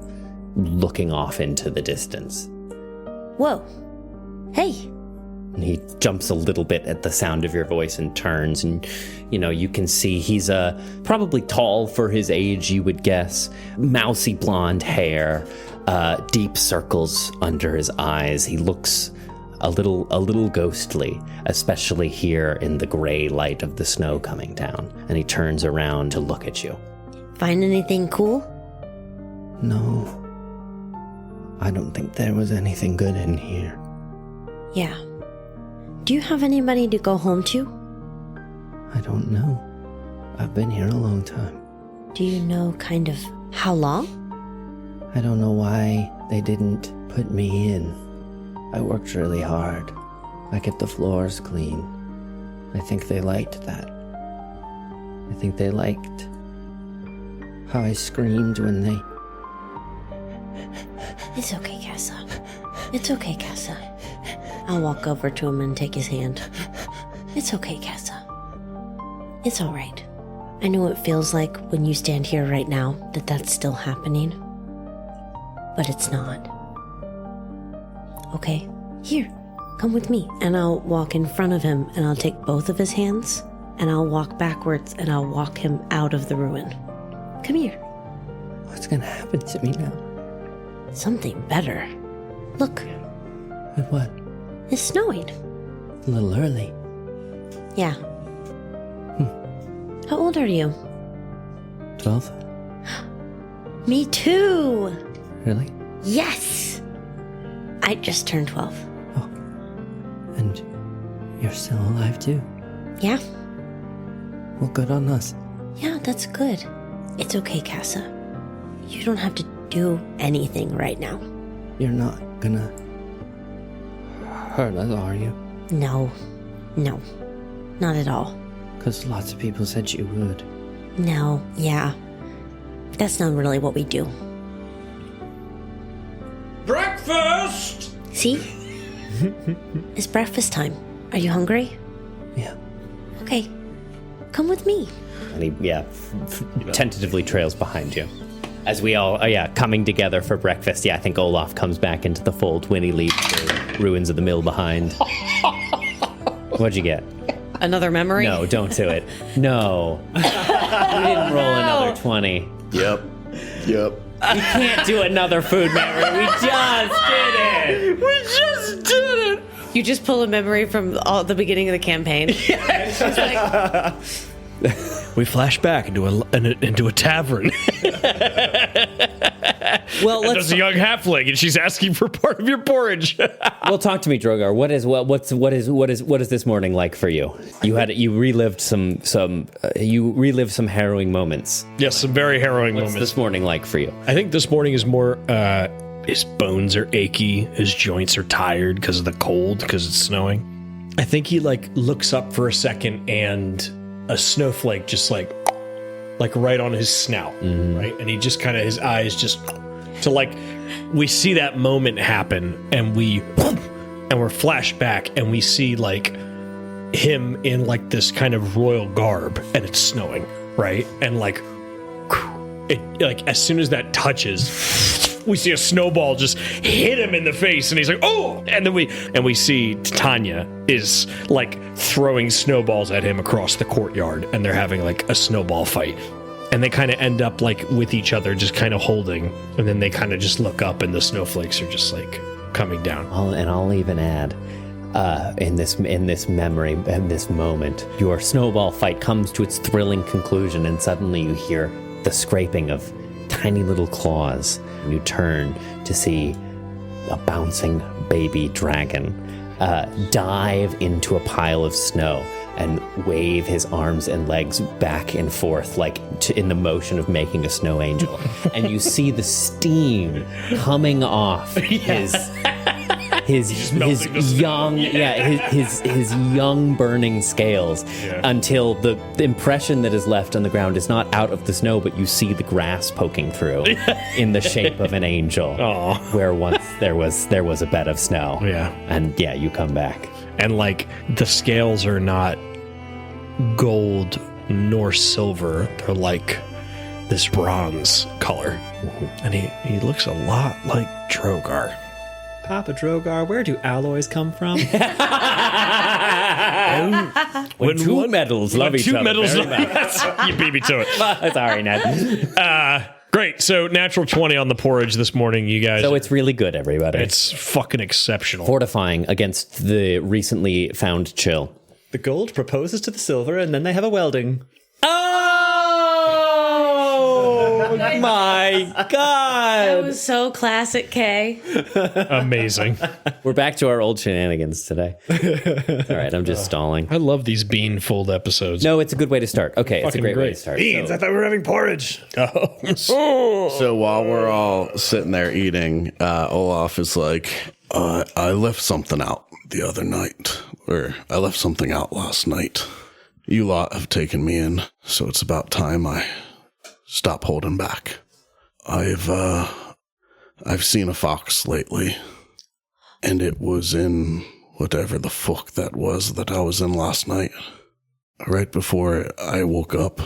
looking off into the distance. Whoa. Hey. And he jumps a little bit at the sound of your voice and turns, and you can see he's probably tall for his age, you would guess. Mousy blonde hair, deep circles under his eyes. He looks a little ghostly, especially here in the gray light of the snow coming down. And he turns around to look at you. Find anything cool? No. I don't think there was anything good in here. Yeah. Do you have anybody to go home to? I don't know. I've been here a long time. Do you know kind of how long? I don't know why they didn't put me in. I worked really hard. I kept the floors clean. I think they liked that. I think they liked how I screamed when they It's okay, Kasle. It's okay, Kasle. I'll walk over to him and take his hand. It's okay, Kasle. It's all right. I know it feels like when you stand here right now that that's still happening. But it's not. Okay, here, come with me. And I'll walk in front of him and I'll take both of his hands and I'll walk backwards and I'll walk him out of the ruin. Come here. What's gonna happen to me now? Something better. Look, What? it's snowing. A little early. Yeah. How old are you? 12? Me too. Really? Yes. I just turned 12. And you're still alive too? Yeah. Well, good on us. Yeah, that's good. It's okay, Kasle. You don't have to do anything right now. You're not gonna hurt us, are you? No. No. Not at all. Because lots of people said you would. No. Yeah. That's not really what we do. Breakfast! See? It's breakfast time. Are you hungry? Yeah. Okay. Come with me. And he, tentatively trails behind you. As we all, coming together for breakfast. Yeah, I think Olaf comes back into the fold. Winnie leaves the ruins of the mill behind. What'd you get? Another memory? No, don't do it. No. We didn't roll another 20. Yep. We can't do another food memory. We just did it. You just pull a memory from the beginning of the campaign. We flash back into a tavern. Well, There's a young halfling, and she's asking for part of your porridge. Well, talk to me, Drogar. What is this morning like for you? You relived some harrowing moments. Yes, some very harrowing What's moments. this morning like for you? I think this morning is more. His bones are achy. His joints are tired because of the cold, because it's snowing. I think he looks up for a second, and a snowflake just like right on his snout, right? And he just kind of, his eyes just, so we see that moment happen, and we're flashed back, and we see him in this kind of royal garb, and it's snowing, right? And as soon as that touches, we see a snowball just hit him in the face, and he's like, "Oh!" And then we see Tanya is throwing snowballs at him across the courtyard, and they're having a snowball fight, and they kind of end up with each other, just kind of holding, and then they kind of just look up, and the snowflakes are just coming down. I'll even add, in this memory, in this moment, your snowball fight comes to its thrilling conclusion, and suddenly you hear the scraping of tiny little claws. You turn to see a bouncing baby dragon dive into a pile of snow and wave his arms and legs back and forth in the motion of making a snow angel. And you see the steam coming off his young burning scales, until the impression that is left on the ground is not out of the snow, but you see the grass poking through in the shape of an angel. Aww. Where once there was a bed of snow. And you come back, and the scales are not gold nor silver, they're this bronze color. And he looks a lot like Drogar. Papa Drogar, where do alloys come from? when two metals love each other very much. You beat me to it. Sorry, Ned. Great. So natural 20 on the porridge this morning, you guys. So it's really good, everybody. It's fucking exceptional. Fortifying against the recently found chill. The gold proposes to the silver, and then they have a welding. Oh my God! That was so classic, Kay. Amazing. We're back to our old shenanigans today. All right, I'm just stalling. I love these bean-fold episodes. No, it's a good way to start. Okay, it's a great way to start. Beans, I thought we were having porridge. So while we're all sitting there eating, Olaf is like, I left something out the other night, or I left something out last night. You lot have taken me in, so it's about time I stop holding back. I've I've seen a fox lately, and it was in whatever the fuck that was that I was in last night. Right before I woke up,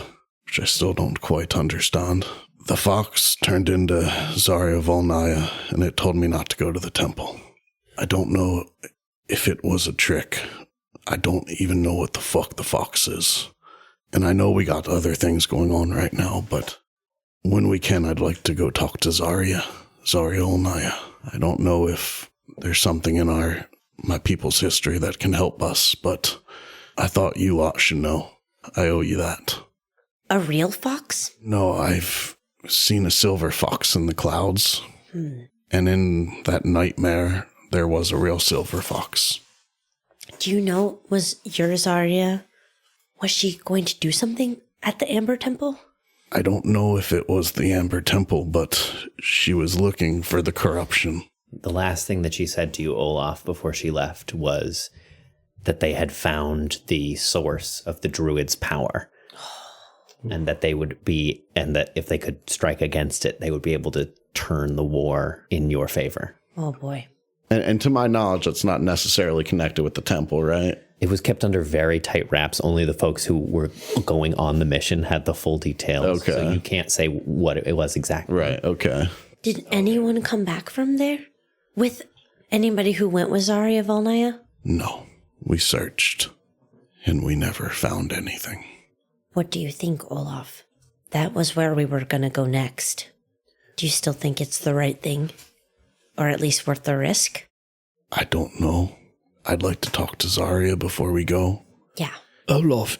which I still don't quite understand. The fox turned into Zarya Volnaya, and it told me not to go to the temple. I don't know if it was a trick. I don't even know what the fuck the fox is. And I know we got other things going on right now, but when we can, I'd like to go talk to Zarya Volnaya. I don't know if there's something in my people's history that can help us, but I thought you lot should know. I owe you that. A real fox? No, I've seen a silver fox in the clouds. And in that nightmare, there was a real silver fox. Do you know, was your Zarya, was she going to do something at the Amber Temple? I don't know if it was the Amber Temple, but she was looking for the corruption. The last thing that she said to you, Olaf, before she left was that they had found the source of the druid's power. And that they would be, and that if they could strike against it, they would be able to turn the war in your favor. Oh boy. And to my knowledge, that's not necessarily connected with the temple, right? It was kept under very tight wraps. Only the folks who were going on the mission had the full details. Okay. So you can't say what it was exactly. Right, okay. Did anyone come back from there? With anybody who went with Zarya Volnaya? No, we searched, and we never found anything. What do you think, Olaf? That was where we were going to go next. Do you still think it's the right thing? Or at least worth the risk? I don't know. I'd like to talk to Zarya before we go. Yeah. Olaf,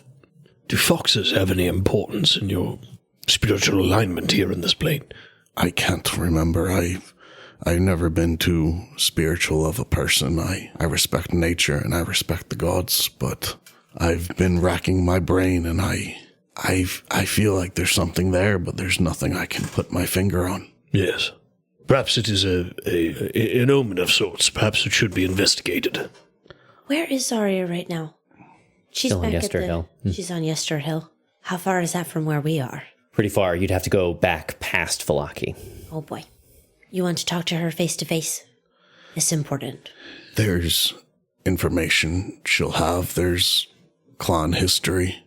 do foxes have any importance in your spiritual alignment here in this plane? I can't remember. I've never been too spiritual of a person. I respect nature and I respect the gods, but I've been racking my brain and I feel like there's something there, but there's nothing I can put my finger on. Yes. Perhaps it is an omen of sorts. Perhaps it should be investigated. Where is Zarya right now? She's Still on back Yester at Hill. She's on Yester Hill. How far is that from where we are? Pretty far. You'd have to go back past Falaki. Oh boy. You want to talk to her face to face? It's important. There's information she'll have. There's clan history.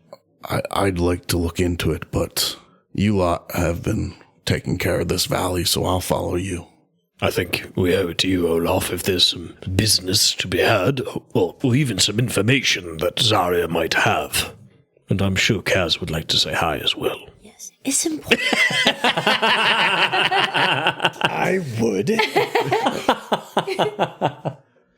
I'd like to look into it, but you lot have been taking care of this valley, so I'll follow you. I think we owe it to you, Olaf, if there's some business to be had, or even some information that Zarya might have. And I'm sure Kaz would like to say hi as well. Yes. It's important. I would.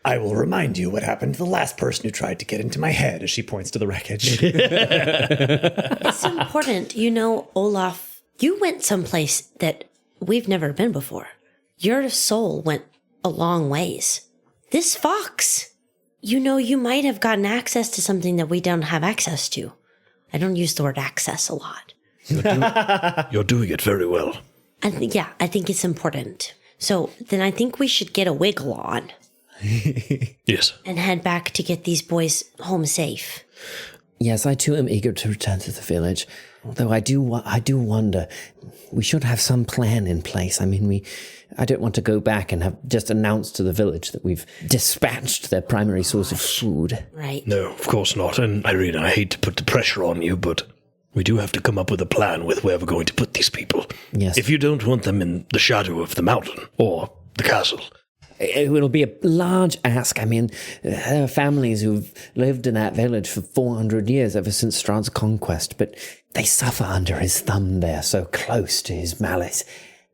I will remind you what happened to the last person who tried to get into my head. As she points to the wreckage. It's important. You know, Olaf, you went someplace that we've never been before. Your soul went a long ways. This fox, you know, you might have gotten access to something that we don't have access to. I don't use the word access a lot. You're doing it very well. I think it's important. So then I think we should get a wiggle on. Yes. And head back to get these boys home safe. Yes, I too am eager to return to the village. Although I do wonder, we should have some plan in place. I mean, I don't want to go back and have just announced to the village that we've dispatched their primary source of food. Right. No, of course not. And Irene, I hate to put the pressure on you, but we do have to come up with a plan with where we're going to put these people. Yes. If you don't want them in the shadow of the mountain or the castle. It'll be a large ask. I mean, there are families who've lived in that village for 400 years, ever since Strahd's conquest, but they suffer under his thumb there, so close to his malice.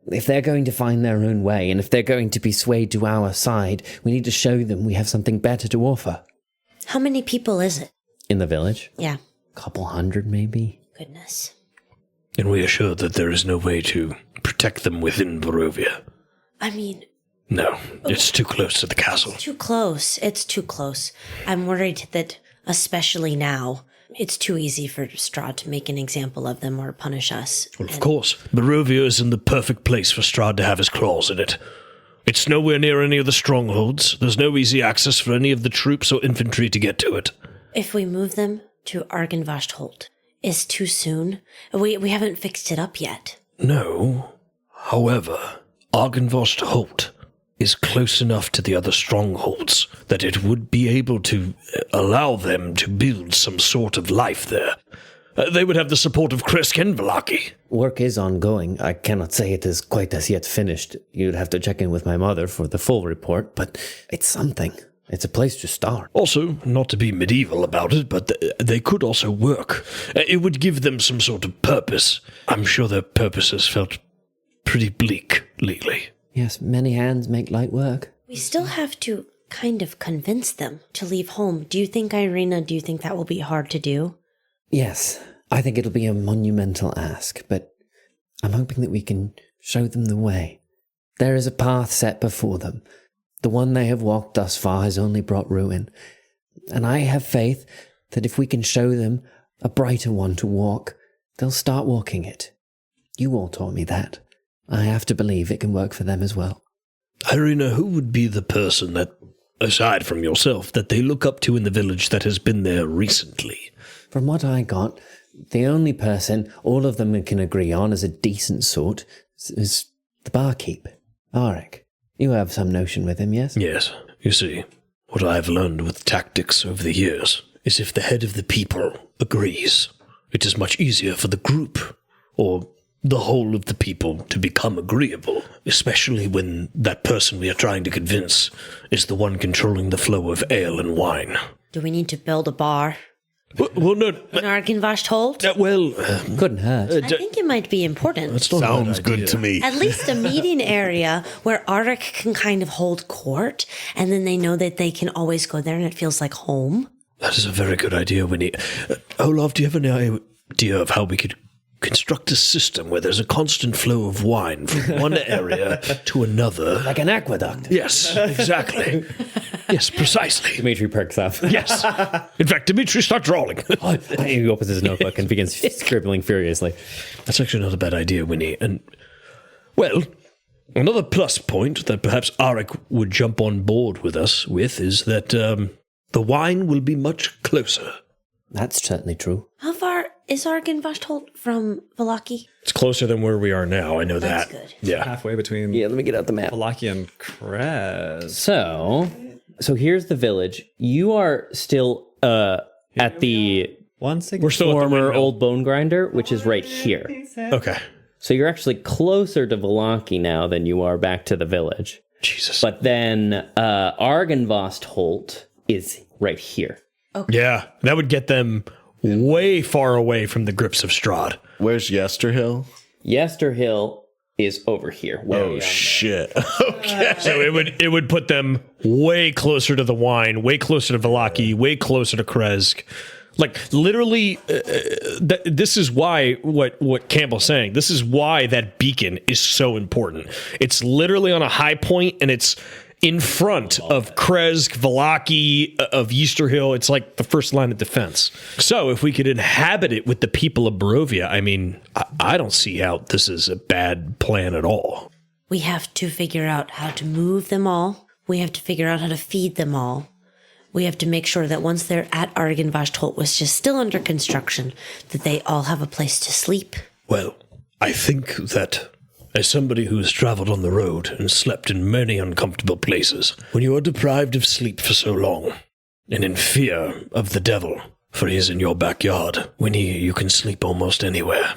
If they're going to find their own way, and if they're going to be swayed to our side, we need to show them we have something better to offer. How many people is it? In the village? Yeah. Couple hundred, maybe. Goodness. And we are sure that there is no way to protect them within Barovia. I mean... No, it's too close to the castle. Too close. It's too close. I'm worried that, especially now, it's too easy for Strahd to make an example of them or punish us. Well, of course. Barovia is in the perfect place for Strahd to have his claws in it. It's nowhere near any of the strongholds. There's no easy access for any of the troops or infantry to get to it. If we move them to Argynvost is too soon. We haven't fixed it up yet. No. However, Argynvost Holt is close enough to the other strongholds that it would be able to allow them to build some sort of life there. They would have the support of Kresk and Vallaki. Work is ongoing. I cannot say it is quite as yet finished. You'd have to check in with my mother for the full report, but it's something. It's a place to start. Also, not to be medieval about it, but they could also work. It would give them some sort of purpose. I'm sure their purpose has felt pretty bleak lately. Yes, many hands make light work. We still have to kind of convince them to leave home. Do you think that will be hard to do? Yes, I think it'll be a monumental ask, but I'm hoping that we can show them the way. There is a path set before them. The one they have walked thus far has only brought ruin, and I have faith that if we can show them a brighter one to walk, they'll start walking it. You all taught me that. I have to believe it can work for them as well. Irina, who would be the person that, aside from yourself, that they look up to in the village that has been there recently? From what I got, the only person all of them can agree on as a decent sort is the barkeep, Arik. You have some notion with him, yes? Yes. You see, what I've learned with tactics over the years is if the head of the people agrees, it is much easier for the group, or the whole of the people, to become agreeable, especially when that person we are trying to convince is the one controlling the flow of ale and wine. Do we need to build a bar? Well, no. In Argynvost Holt? Couldn't hurt. I think it might be important. Sounds good to me. At least a meeting area where Arik can kind of hold court, and then they know that they can always go there and it feels like home. That is a very good idea, Winnie. Olaf, do you have any idea of how we could construct a system where there's a constant flow of wine from one area to another? Like an aqueduct. Yes, exactly. Yes, precisely. Dimitri perks up. Yes. In fact, Dimitri, start drawing. He opens his notebook and begins scribbling furiously. That's actually not a bad idea, Winnie. And, well, another plus point that perhaps Arik would jump on board with us with is that the wine will be much closer. That's certainly true. How far is Argynvost Holt from Vallaki? It's closer than where we are now, I know That's that. good. Yeah. Halfway between Yeah, let me get out the map. Vallaki and Krez. So here's the village. You are still at the One second. We're still at the former windmill. old bone grinder, which is right here. Okay. So you're actually closer to Vallaki now than you are back to the village. Jesus. But then Argynvost Holt is right here. Yeah, that would get them way far away from the grips of Strahd. Where's Yesterhill? Yesterhill is over here. Oh, shit. Okay. So it would put them way closer to the wine, way closer to Vallaki, way closer to Kresk. Like, literally, this is why, what Campbell's saying, this is why that beacon is so important. It's literally on a high point, and it's in front of Kresk, Vallaki, of Yesterhill. It's like the first line of defense. So if we could inhabit it with the people of Barovia, I mean, I don't see how this is a bad plan at all. We have to figure out how to move them all. We have to figure out how to feed them all. We have to make sure that once they're at Argynvost Holt, which is still under construction, that they all have a place to sleep. Well, I think that as somebody who has traveled on the road and slept in many uncomfortable places, when you are deprived of sleep for so long, and in fear of the devil, for he is in your backyard, Winnie, you can sleep almost anywhere.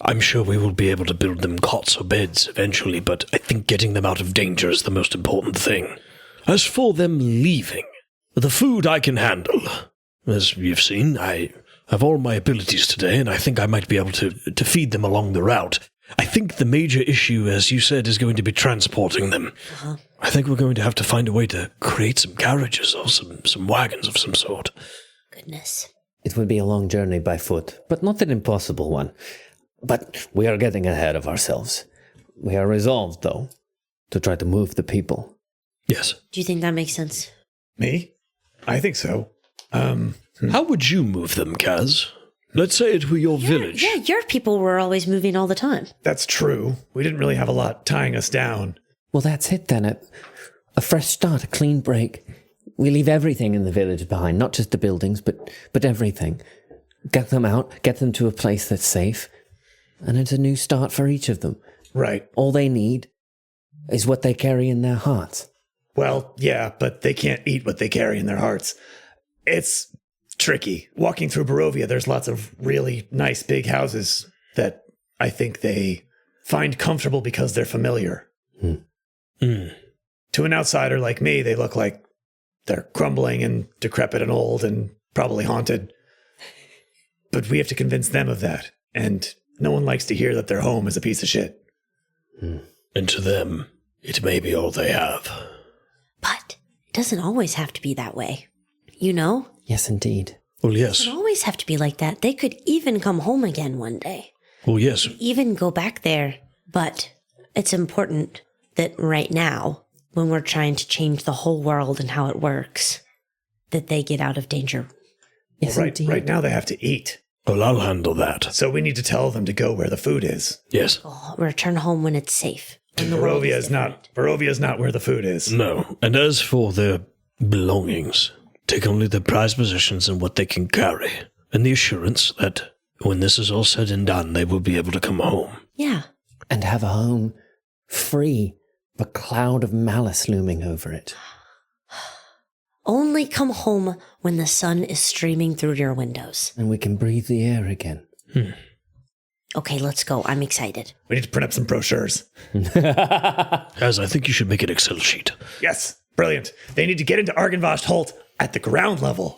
I'm sure we will be able to build them cots or beds eventually, but I think getting them out of danger is the most important thing. As for them leaving, the food I can handle. As you've seen, I have all my abilities today, and I think I might be able to feed them along the route. I think the major issue, as you said, is going to be transporting them. Uh-huh. I think we're going to have to find a way to create some carriages or some wagons of some sort. Goodness. It will be a long journey by foot, but not an impossible one. But we are getting ahead of ourselves. We are resolved, though, to try to move the people. Yes. Do you think that makes sense? Me? I think so. How would you move them, Kaz? Let's say it were your village. Yeah, your people were always moving all the time. That's true. We didn't really have a lot tying us down. Well, that's it then. A fresh start, a clean break. We leave everything in the village behind, not just the buildings, but everything. Get them out, get them to a place that's safe, and it's a new start for each of them. Right. All they need is what they carry in their hearts. Well, yeah, but they can't eat what they carry in their hearts. It's tricky. Walking through Barovia, there's lots of really nice big houses that I think they find comfortable because they're familiar. To an outsider like me, they look like they're crumbling and decrepit and old and probably haunted. But we have to convince them of that. And no one likes to hear that their home is a piece of shit. And to them, it may be all they have. But it doesn't always have to be that way. You know? Yes, indeed. Well, It yes. doesn't always have to be like that. They could even come home again one day. Well, yes. Even go back there. But it's important that right now, when we're trying to change the whole world and how it works, that they get out of danger. Yes, indeed. Right now they have to eat. Well, I'll handle that. So we need to tell them to go where the food is. Yes. Return home when it's safe. When the world Barovia is not where the food is. No. And as for their belongings, take only their prized possessions and what they can carry, and the assurance that when this is all said and done, they will be able to come home. Yeah. And have a home free of a cloud of malice looming over it. Only come home when the sun is streaming through your windows. And we can breathe the air again. Okay, let's go. I'm excited. We need to print up some brochures. As I think you should make an Excel sheet. Yes, brilliant. They need to get into Argynvost Holt at the ground level.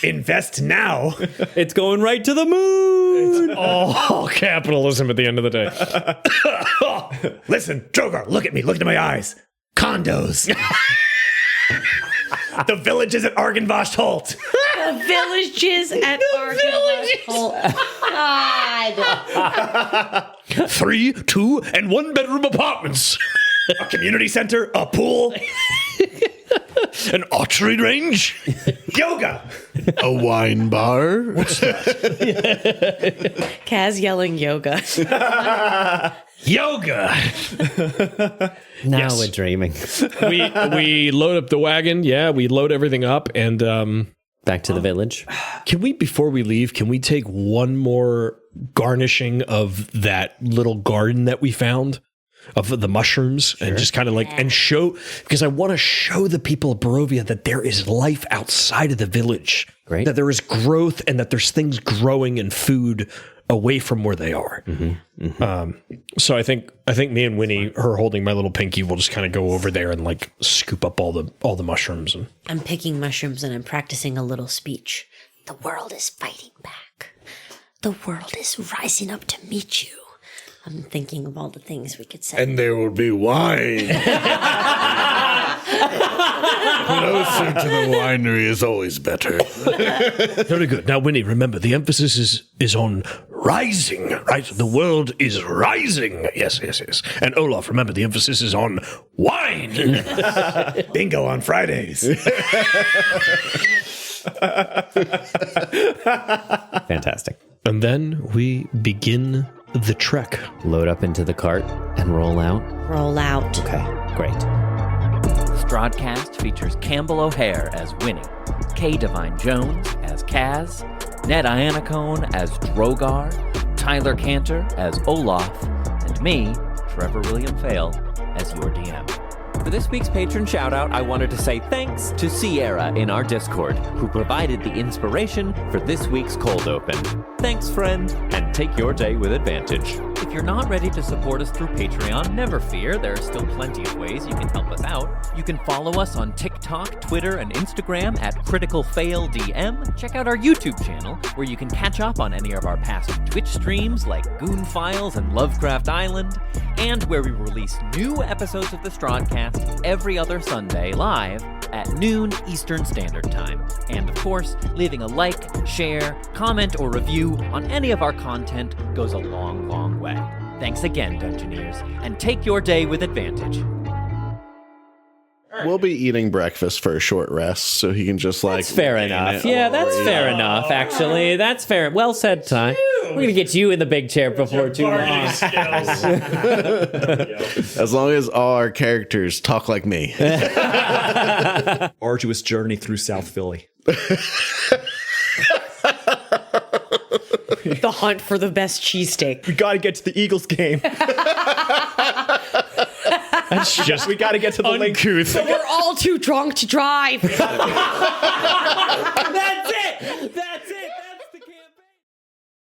Invest now. It's going right to the moon. All capitalism at the end of the day. Listen, Drogar, look at me. Look into my eyes. Condos. The village is at Argynvost Holt. The villages at Argynvost Holt. God. 3, 2, and 1 bedroom apartments. A community center, a pool, An archery range. yoga. A wine bar. Kaz yelling yoga. Yoga. Now we're dreaming. We load up the wagon. Yeah, we load everything up, and Back to the village. can we, before we leave, can we take one more garnishing of that little garden that we found? Of the mushrooms and just kind of like, and show, because I want to show the people of Barovia that there is life outside of the village. Great. That there is growth and that there's things growing and food away from where they are. So I think me and Winnie, her holding my little pinky, will just kind of go over there and like scoop up all the mushrooms. And I'm picking mushrooms and I'm practicing a little speech. The world is fighting back. The world is rising up to meet you. I'm thinking of all the things we could say. And there will be wine. Closer to the winery is always better. Very good. Now, Winnie, remember, the emphasis is on rising, right? The world is rising. Yes. And Olaf, remember, the emphasis is on wine. Bingo on Fridays. Fantastic. And then we begin the trek. Load up into the cart and roll out. Roll out. Okay, great. Strahdcast features Campbell O'Hare as Winnie, K. Devine-Jones as Kaz, Ned Iannacone as Drogar, Tyler Kanter as Olaf, and me, Trevor William Fayle, as your DM. For this week's patron shoutout, I wanted to say thanks to Sierra in our Discord, who provided the inspiration for this week's cold open. Thanks, friend, and take your day with advantage. If you're not ready to support us through Patreon, never fear, there are still plenty of ways you can help us out. You can follow us on TikTok, Twitter, and Instagram at Critical Fail DM. Check out our YouTube channel, where you can catch up on any of our past Twitch streams like Goon Files and Lovecraft Island, and where we release new episodes of the Strahdcast every other Sunday live at noon Eastern Standard Time. And of course, leaving a like, share, comment, or review on any of our content goes a long, long way. Thanks again, Dungeoneers, and take your day with advantage. We'll be eating breakfast for a short rest, so he can just like. That's fair enough. Yeah, that's fair enough, actually. That's fair. Well said, Ty. We're going to get you in the big chair before too long. As long as all our characters talk like me. Arduous journey through South Philly. The hunt for the best cheesesteak. We got to get to the Eagles game. That's just We got to get to the link. uncouth. We're all too drunk to drive. That's